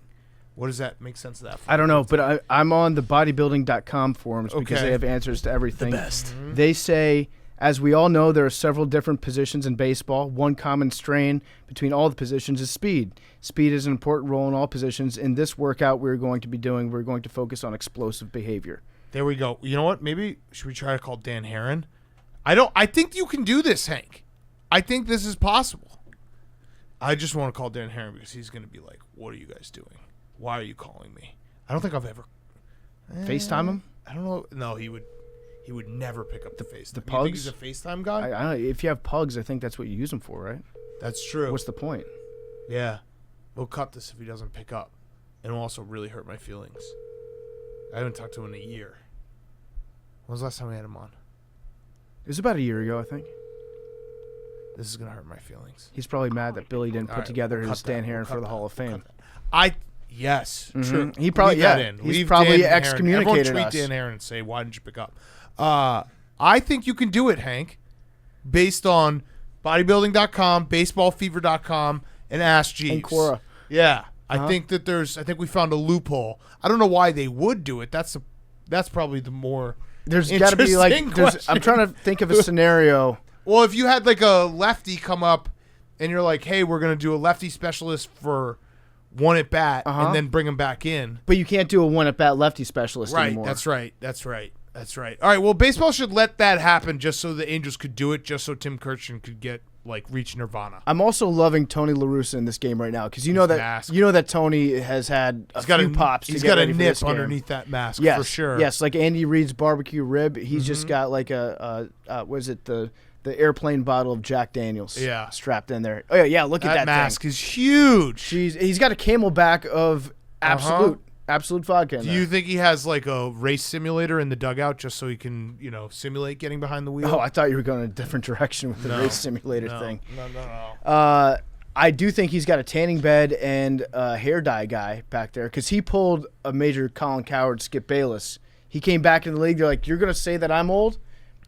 What does that make sense of that? I don't know, but I'm on the bodybuilding.com forums because Okay. they have answers to everything. The best. They say, as we all know, there are several different positions in baseball. One common strain between all the positions is speed. Speed is an important role in all positions. In this workout we're going to focus on explosive behavior. There we go. You know what? Maybe should we try to call Dan Haren? I think you can do this, Hank. I think this is possible. I just want to call Dan Haren because he's going to be like, "What are you guys doing? Why are you calling me?" I don't think I've ever FaceTime him? I don't know. No, he would never pick up the FaceTime. the You think pugs? he's a FaceTime guy? I don't know. If you have pugs, I think that's what you use them for, right? That's true. What's the point? Yeah. We'll cut this if he doesn't pick up. And it'll also really hurt my feelings. I haven't talked to him in a year. When was the last time we had him on? It was about a year ago, I think. This is going to hurt my feelings. He's probably mad that Billy didn't All put right, together we'll his cut that. Dan Haren We'll for cut the that. Hall of We'll Fame. cut that. Yes, true. He probably- Leave that yeah, in. he's Leave probably Dan Haren. excommunicated Everyone us. tweet Dan Haren and say, why didn't you pick up? I think you can do it, Hank, based on bodybuilding.com, baseballfever.com, and Ask Jeeves. And Quora. Yeah. I think we found a loophole. I don't know why they would do it. That's probably the more There's got to be like. I'm trying to think of a scenario. Well, if you had like a lefty come up and you're like, hey, we're going to do a lefty specialist for one at bat and then bring him back in. But you can't do a one at bat lefty specialist anymore. That's right. All right, well, baseball should let that happen just so the Angels could do it, just so Tim Kirchner could get reach nirvana. I'm also loving Tony La Russa in this game right now because you know that Tony has had a few pops. He's got a nip underneath that mask for sure. Yes, like Andy Reid's barbecue rib. He's just got like the airplane bottle of Jack Daniels strapped in there. Oh yeah, look at that mask thing. Is huge. He's got a Camelback of Absolute vodka. Do you think he has like a race simulator in the dugout just so he can, simulate getting behind the wheel? Oh, I thought you were going in a different direction with the race simulator thing. No. I do think he's got a tanning bed and a hair dye guy back there because he pulled a major Colin Cowherd, Skip Bayless. He came back in the league. They're like, you're going to say that I'm old?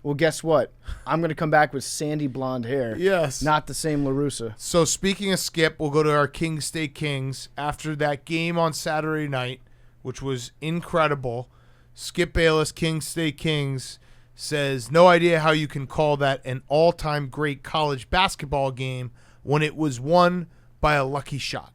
Well, guess what? I'm going to come back with sandy blonde hair. Yes. Not the same La Russa. So speaking of Skip, we'll go to our Kings Stay Kings. After that game on Saturday night, which was incredible, Skip Bayless, Kings Stay Kings, says, no idea how you can call that an all-time great college basketball game when it was won by a lucky shot.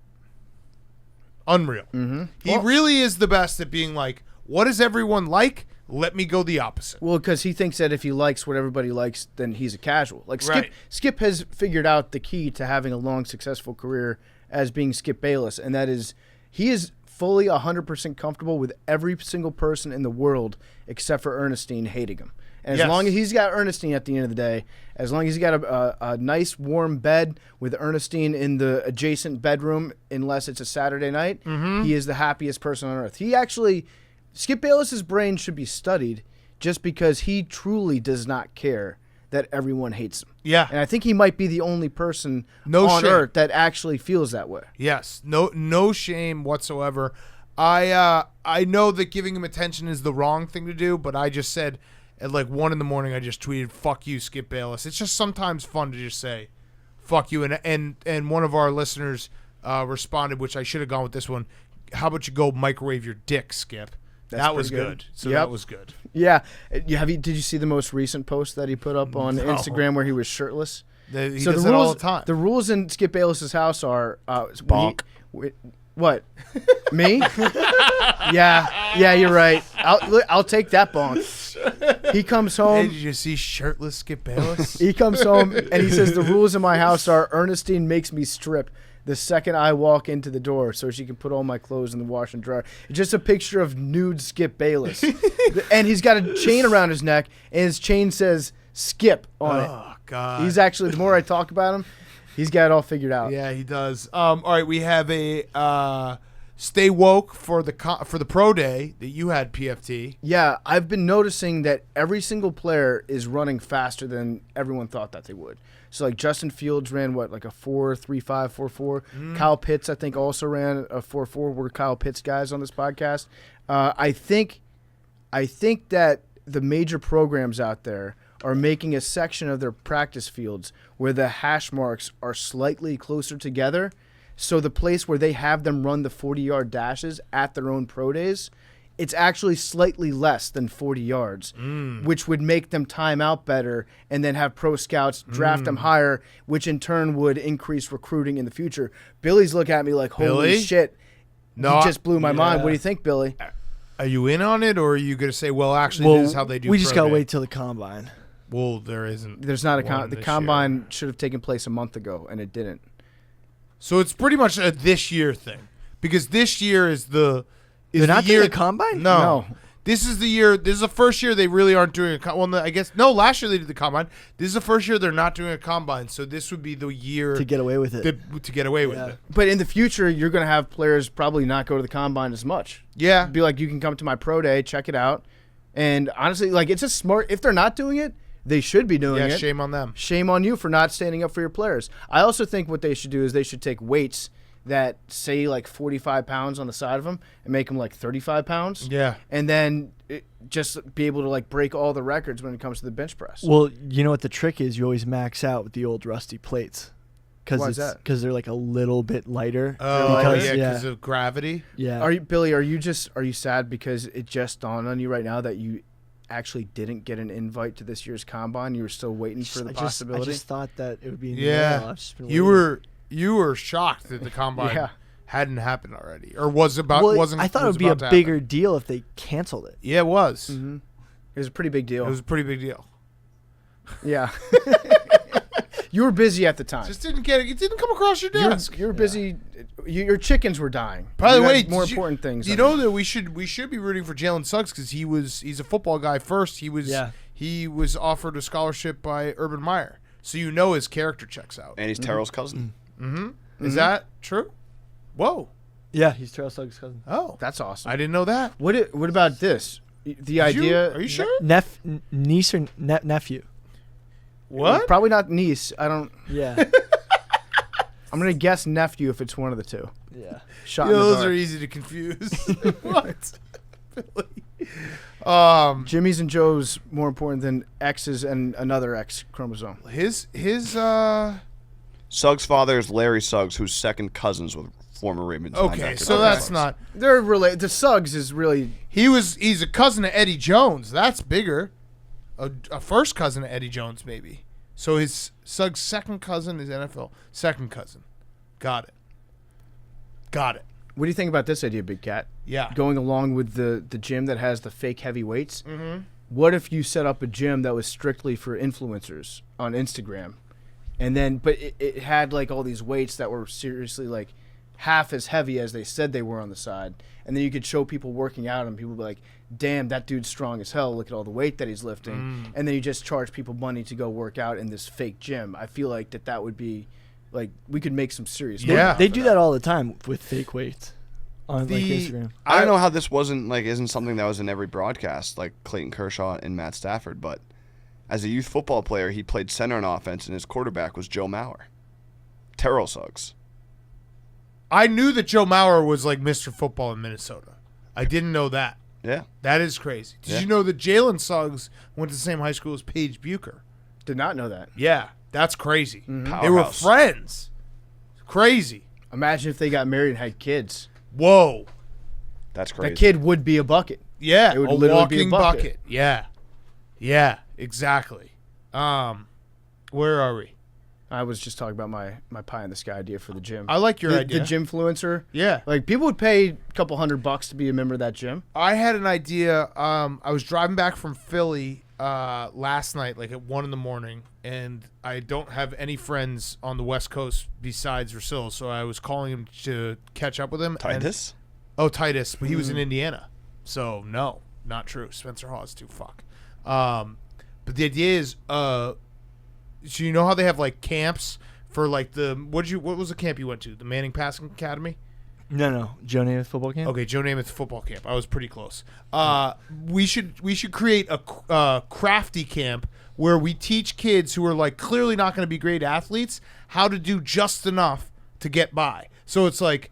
Unreal. Mm-hmm. He really is the best at being like, what does everyone like? Let me go the opposite. Well, because he thinks that if he likes what everybody likes, then he's a casual. Like Skip has figured out the key to having a long, successful career as being Skip Bayless, and that is he is fully 100% comfortable with every single person in the world except for Ernestine hating him. And as long as he's got Ernestine at the end of the day, as long as he's got a nice warm bed with Ernestine in the adjacent bedroom, unless it's a Saturday night, he is the happiest person on earth. Skip Bayless's brain should be studied just because he truly does not care that everyone hates him. Yeah. And I think he might be the only person on earth that actually feels that way. Yes. No shame whatsoever. I know that giving him attention is the wrong thing to do, but I just said at 1 a.m, I just tweeted, fuck you, Skip Bayless. It's just sometimes fun to just say, fuck you. And one of our listeners responded, which I should have gone with this one. How about you go microwave your dick, Skip? That was good. So that was good. Yeah. Did you see the most recent post that he put up on Instagram where he was shirtless? He does it all the time. The rules in Skip Bayless's house are bonk. What? Me? Yeah, you're right. I'll take that bonk. He comes home. Hey, did you see shirtless Skip Bayless? He comes home and he says the rules in my house are Ernestine makes me strip the second I walk into the door so she can put all my clothes in the wash and dryer. It's just a picture of nude Skip Bayless. And he's got a chain around his neck, and his chain says Skip on it. Oh, God. He's actually, the more I talk about him, he's got it all figured out. Yeah, he does. All right, we have a Stay Woke for the pro day that you had, PFT. Yeah, I've been noticing that every single player is running faster than everyone thought that they would. So, Justin Fields ran, a 4.35, 4.4. Kyle Pitts, I think, also ran a 4.4. We're Kyle Pitts guys on this podcast. I think that the major programs out there are making a section of their practice fields where the hash marks are slightly closer together. So the place where they have them run the 40-yard dashes at their own pro days, it's actually slightly less than 40 yards, which would make them time out better and then have pro scouts draft them higher, which in turn would increase recruiting in the future. Billy's looking at me like, holy shit. No, he just blew my mind. What do you think, Billy? Are you in on it, or are you going to say, well, actually, this is how they do We just got to day. wait till the combine. Well, there isn't. There's not the combine should have taken place a month ago, and it didn't. So it's pretty much a this year thing, because this year is the They're not doing a combine? No. This is the year. This is the first year they really aren't doing a combine. Well, I guess last year they did the combine. This is the first year they're not doing a combine. So this would be the year to get away with it. To get away with it. But in the future, you're going to have players probably not go to the combine as much. Yeah. Be like, you can come to my pro day, check it out. And honestly, it's a smart. If they're not doing it, they should be doing it. Yeah, shame on them. Shame on you for not standing up for your players. I also think what they should do is they should take weights that say 45 pounds on the side of them and make them 35 pounds. Yeah. And then just be able to break all the records when it comes to the bench press. Well, you know what the trick is? You always max out with the old rusty plates. Why is that? Because they're like a little bit lighter. Oh, because, because of gravity. Yeah. Are you sad because it just dawned on you right now that you actually didn't get an invite to this year's combine? You were still waiting for the possibility. I just thought that it would be in the Yeah. mail. I've just been You waiting. you were shocked that the combine Yeah. hadn't happened already, or wasn't. I thought it was would be a about to bigger happen. deal if they canceled it. Yeah, it was. Mm-hmm. It was a pretty big deal. It was a pretty big deal. Yeah. You were busy at the time. Just didn't get it. It didn't come across your desk. You were busy. Your chickens were dying. By the You way, had more did important things. You know that we should be rooting for Jalen Suggs because he's a football guy first. He was offered a scholarship by Urban Meyer, so his character checks out. And he's Terrell's cousin. Mm-hmm. Is that true? Whoa. Yeah, he's Terrell Suggs' cousin. Oh, That's awesome. I didn't know that. What about this? The idea. Are you sure? Niece or nephew? What? Probably not niece. I don't. Yeah. I'm gonna guess nephew if it's one of the two. Yeah. Shot in the Those dark. are easy to confuse. What? Jimmy's and Joe's more important than X's and another X chromosome. His Suggs' father is Larry Suggs, who's second cousins with former Ravens. okay, linebacker so Dan that's Suggs. not. They're related. The Suggs is really. He's a cousin of Eddie Jones. That's bigger. A first cousin of Eddie Jones, maybe. So his Suggs' second cousin is NFL second cousin. Got it. What do you think about this idea, Big Cat? Yeah. Going along with the gym that has the fake heavy weights. Mm-hmm. What if you set up a gym that was strictly for influencers on Instagram, and then but it had like all these weights that were seriously like half as heavy as they said they were on the side, and then you could show people working out and people would be like, damn, that dude's strong as hell, look at all the weight that he's lifting. And then you just charge people money to go work out in this fake gym. I feel like that would be like we could make some serious money. Yeah. They do that all the time with fake weights on like Instagram. I don't know how this isn't something that was in every broadcast, like Clayton Kershaw and Matt Stafford, but as a youth football player, he played center on offense, and his quarterback was Joe Mauer. Terrell Suggs. I knew that Joe Mauer was like Mr. Football in Minnesota. I didn't know that. Yeah. That is crazy. Did Yeah. you know that Jalen Suggs went to the same high school as Paige Bucher? Did not know that. Yeah, that's crazy. They were Powerhouse. friends. Crazy. Imagine if they got married and had kids. Whoa. That's crazy. That kid would be a bucket. Yeah, It would a literally be a walking bucket. bucket. Yeah, exactly. Where are we? I was just talking about my pie in the sky idea for the gym. I like your the idea. gymfluencer. Yeah. Like people would pay a couple $100 to be a member of that gym. I had an idea. I was driving back from Philly last night, like at 1 a.m, and I don't have any friends on the West Coast besides Rosillo, so I was calling him to catch up with him. Titus? Titus, but he was in Indiana, so no, not true. Spencer Hawes too. Fuck. But the idea is, so you know how they have like camps for like what was the camp you went to? The Manning Passing Academy. No. Joe Namath football camp? Okay, Joe Namath football camp. I was pretty close. We should create a crafty camp where we teach kids who are like clearly not going to be great athletes how to do just enough to get by. So it's like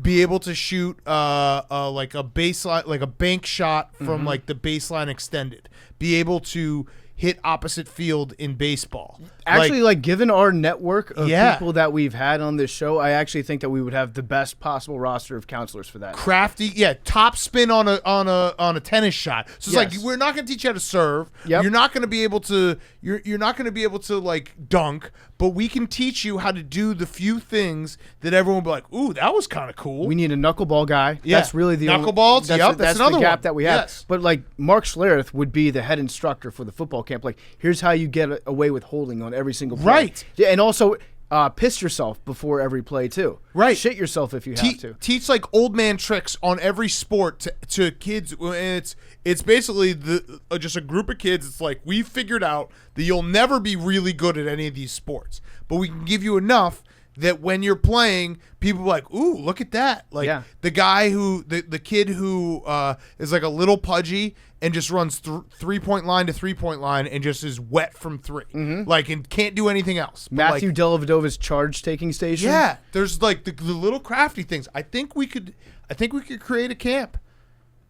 be able to shoot like a baseline, like a bank shot from like the baseline extended. Be able to hit opposite field in baseball. Actually, like given our network of Yeah. people that we've had on this show, I actually think that we would have the best possible roster of counselors for that. Crafty, top spin on a tennis shot. So it's Yes. like we're not going to teach you how to serve. Yep. You're not going to be able to you're not going to be able to like dunk, but we can teach you how to do the few things that everyone will be like, "Ooh, that was kind of cool." We need a knuckleball guy. Yeah. That's really the Knuckleballs, Only, yep, that's another the gap one. that we have. Yes. But like Mark Schlereth would be the head instructor for the football camp. Like, here's how you get away with holding on every single play. Right. Yeah, and also piss yourself before every play too. Right. Shit yourself if you have to. Teach like old man tricks on every sport to kids, and it's basically just a group of kids. It's like we figured out that you'll never be really good at any of these sports, but we can give you enough that when you're playing, people are like, "Ooh, look at that!" Like Yeah. the guy the kid who is like a little pudgy and just runs 3-point line to 3-point line and just is wet from 3, like and can't do anything else. But, Matthew like, Dellavedova's charge taking station. yeah, there's like the little crafty things. I think we could create a camp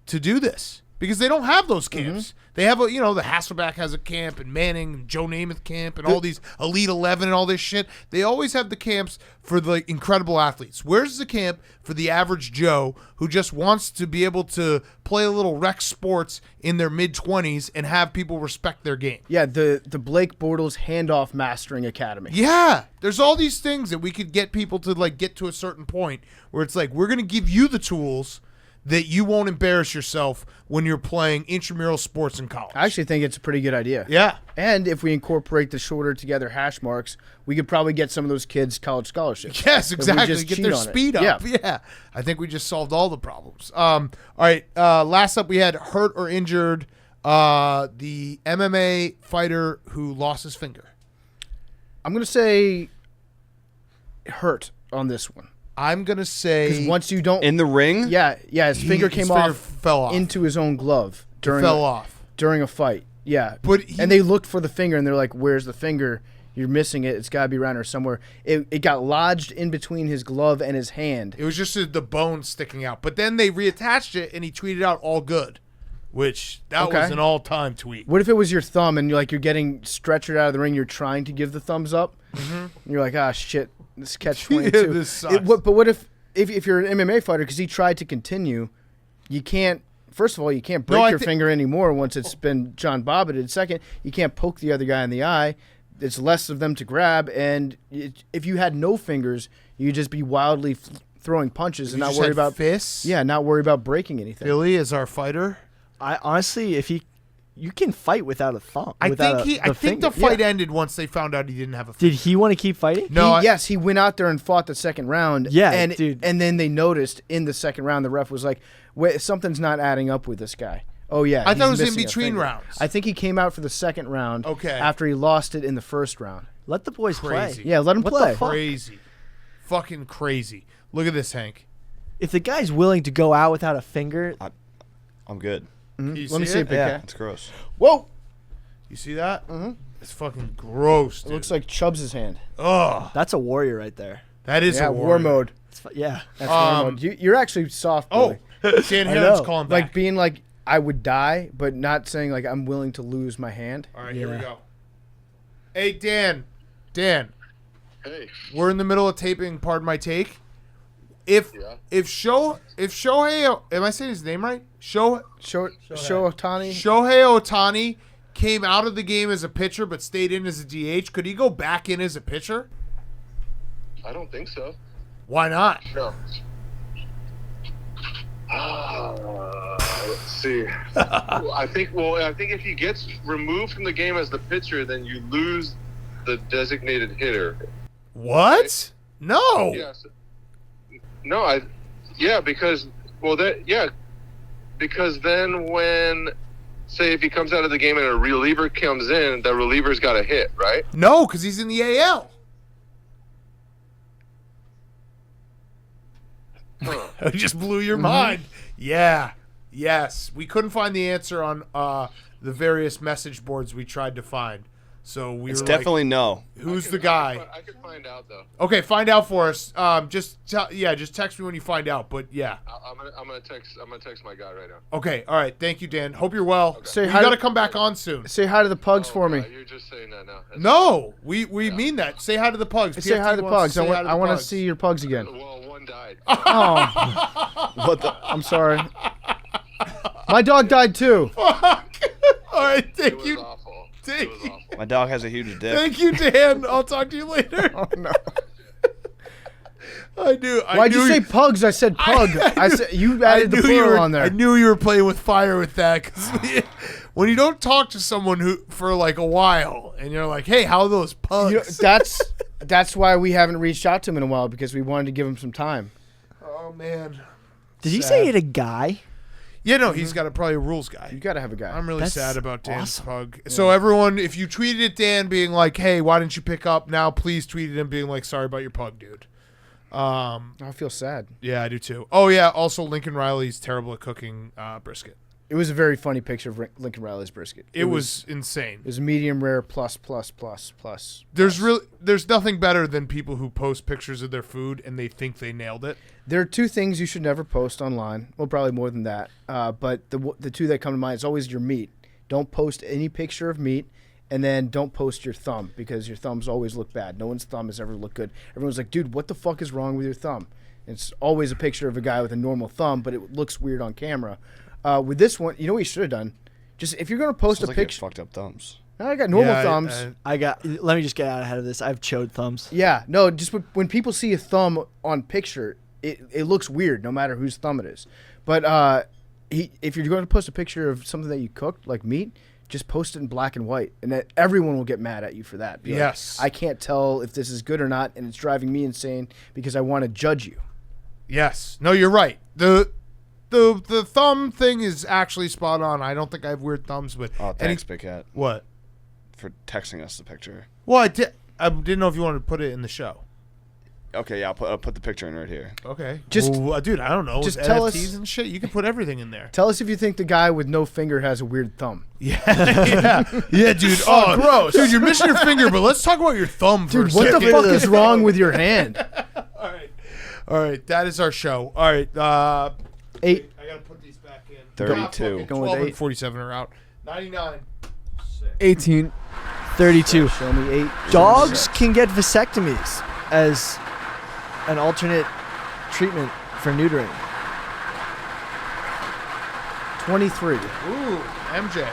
to do this because they don't have those camps. They have the Hasselback has a camp, and Manning, and Joe Namath camp, and all these Elite 11 and all this shit. They always have the camps for the incredible athletes. Where's the camp for the average Joe who just wants to be able to play a little rec sports in their mid-20s and have people respect their game? Yeah, the Blake Bortles Handoff Mastering Academy. Yeah, there's all these things that we could get people to like get to a certain point where it's like, we're going to give you the tools that you won't embarrass yourself when you're playing intramural sports in college. I actually think it's a pretty good idea. Yeah. And if we incorporate the shorter together hash marks, we could probably get some of those kids college scholarships. Yes, If we exactly. just Get cheat their on it. speed up. Yeah. I think we just solved all the problems. All right. Last up, we had hurt or injured the MMA fighter who lost his finger. I'm going to say hurt on this one. I'm going to say... Because once you don't... In the ring? Yeah, his finger came off, fell off. into his own glove during a fight. Yeah. And they looked for the finger, and they're like, where's the finger? You're missing it. It's got to be around or somewhere. It got lodged in between his glove and his hand. It was just the bone sticking out. But then they reattached it, and he tweeted out all good, which that was an all-time tweet. What if it was your thumb, and you're getting stretchered out of the ring, you're trying to give the thumbs up, and you're like, ah, shit, this catch-22. Yeah, this sucks. But what if you're an MMA fighter, because he tried to continue, you can't, first of all, you can't break your finger anymore once it's been John Bobbited. Second, you can't poke the other guy in the eye. It's less of them to grab, and if you had no fingers, you'd just be wildly throwing punches and not worry about fists. Yeah, not worry about breaking anything. Billy is our fighter. I honestly, you can fight without a thumb. I think the fight ended once they found out he didn't have a finger. Did he want to keep fighting? No. Yes, he went out there and fought the second round. Yeah, and dude. And then they noticed in the second round, the ref was like, "Wait, something's not adding up with this guy." Oh yeah, I thought it was in missing a between finger. rounds. I think he came out for the second round. Okay. After he lost it in the first round. Let the boys Crazy. play. Yeah, let him What play. the fuck? Crazy. Fucking crazy. Look at this, Hank. If the guy's willing to go out without a finger, I'm good. Can you Let me see see it? it, Big Yeah. Cat. It's gross. Whoa! You see that? Mm-hmm. It's fucking gross, It dude. looks like Chubbs' hand. Ugh. that's a warrior right there. That is Yeah, a war mode. Yeah. That's war mode. You're actually soft. Oh, Billy. Dan I Haren's know. calling back. Like being like, I would die, but not saying like I'm willing to lose my hand. All right, here we Yeah. go. Hey, Dan. Hey. We're in the middle of taping Pardon My Take. If Shohei, am I saying his name right? Shohei Ohtani. Shohei Ohtani came out of the game as a pitcher but stayed in as a DH, could he go back in as a pitcher? I don't think so. Why not? No. Let's see. I think if he gets removed from the game as the pitcher, then you lose the designated hitter. What? No. Yes. No, because then when, say, if he comes out of the game and a reliever comes in, the reliever's got a hit, right? No, because he's in the AL. Huh. It just blew your mind. Yeah. Yes. We couldn't find the answer on the various message boards we tried to find. So we It's were definitely no. who's the guy? I could find out though. Okay, find out for us. Just text me when you find out. But yeah. I'm gonna text my guy right now. Okay. All right. Thank you, Dan. Hope you're well. Say You hi got to- to come back on soon. Say hi to the pugs for me. You're just saying that now. No, we mean that. Say hi to the pugs. Say hi to the pugs. I want to pugs. see your pugs again. Well, one died. Oh, What the? I'm sorry. My dog died too. All right. It Thank was you. awful. Thank It was you. awful. My dog has a huge dick. Thank you, Dan. I'll talk to you later. Oh no. I knew. Why'd you say pugs? I said pug. I said you added the plural on there. I knew you were playing with fire with that. 'Cause when you don't talk to someone who for like a while, and you're like, "Hey, how are those pugs?" You know, that's why we haven't reached out to him in a while, because we wanted to give him some time. oh man. Did you Sad. say it a guy? Yeah, no, he's got probably a rules guy. You got to have a guy. I'm really That's sad about Dan's awesome. pug. So everyone, if you tweeted at Dan being like, "Hey, why didn't you pick up?" Now, please tweet at him being like, "Sorry about your pug, dude." I feel sad. Yeah, I do too. Oh yeah, also Lincoln Riley's terrible at cooking brisket. It was a very funny picture of Lincoln Riley's brisket. It was insane. It was medium rare plus. There's nothing better than people who post pictures of their food and they think they nailed it. There are two things you should never post online. Well, probably more than that. But the two that come to mind is always your meat. Don't post any picture of meat, and then don't post your thumb because your thumbs always look bad. No one's thumb has ever looked good. Everyone's like, dude, what the fuck is wrong with your thumb? It's always a picture of a guy with a normal thumb, but it looks weird on camera. With this one, you know what you should have done? Just if you're gonna post a picture, fucked up thumbs. I got normal thumbs. Let me just get out ahead of this. I have chode thumbs. Yeah, no, just when people see a thumb on picture, it looks weird no matter whose thumb it is. But if you're going to post a picture of something that you cooked, like meat, just post it in black and white, and that everyone will get mad at you for that. Be like, I can't tell if this is good or not, and it's driving me insane because I want to judge you. Yes. No, you're right. The thumb thing is actually spot on. I don't think I have weird thumbs, but thanks, Big Cat. What? For texting us the picture. Well, I didn't know if you wanted to put it in the show. Okay, yeah, I'll put the picture in right here. Okay. Just, dude, I don't know. Just with tell NFTs us and shit. You can put everything in there. Tell us if you think the guy with no finger has a weird thumb. Yeah, dude. Oh, gross, dude. You're missing your finger, but let's talk about your thumb for a dude, what second. the fuck is wrong with your hand? All right. That is our show. All right. 8. I gotta put these back in. 32. Going with 12 and 8. 47 are out. 99. 18. 32. Show me 8. Dogs can get vasectomies as an alternate treatment for neutering. 23. Ooh, MJ.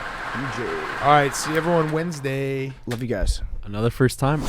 All right. See everyone Wednesday. Love you guys. Another first timer.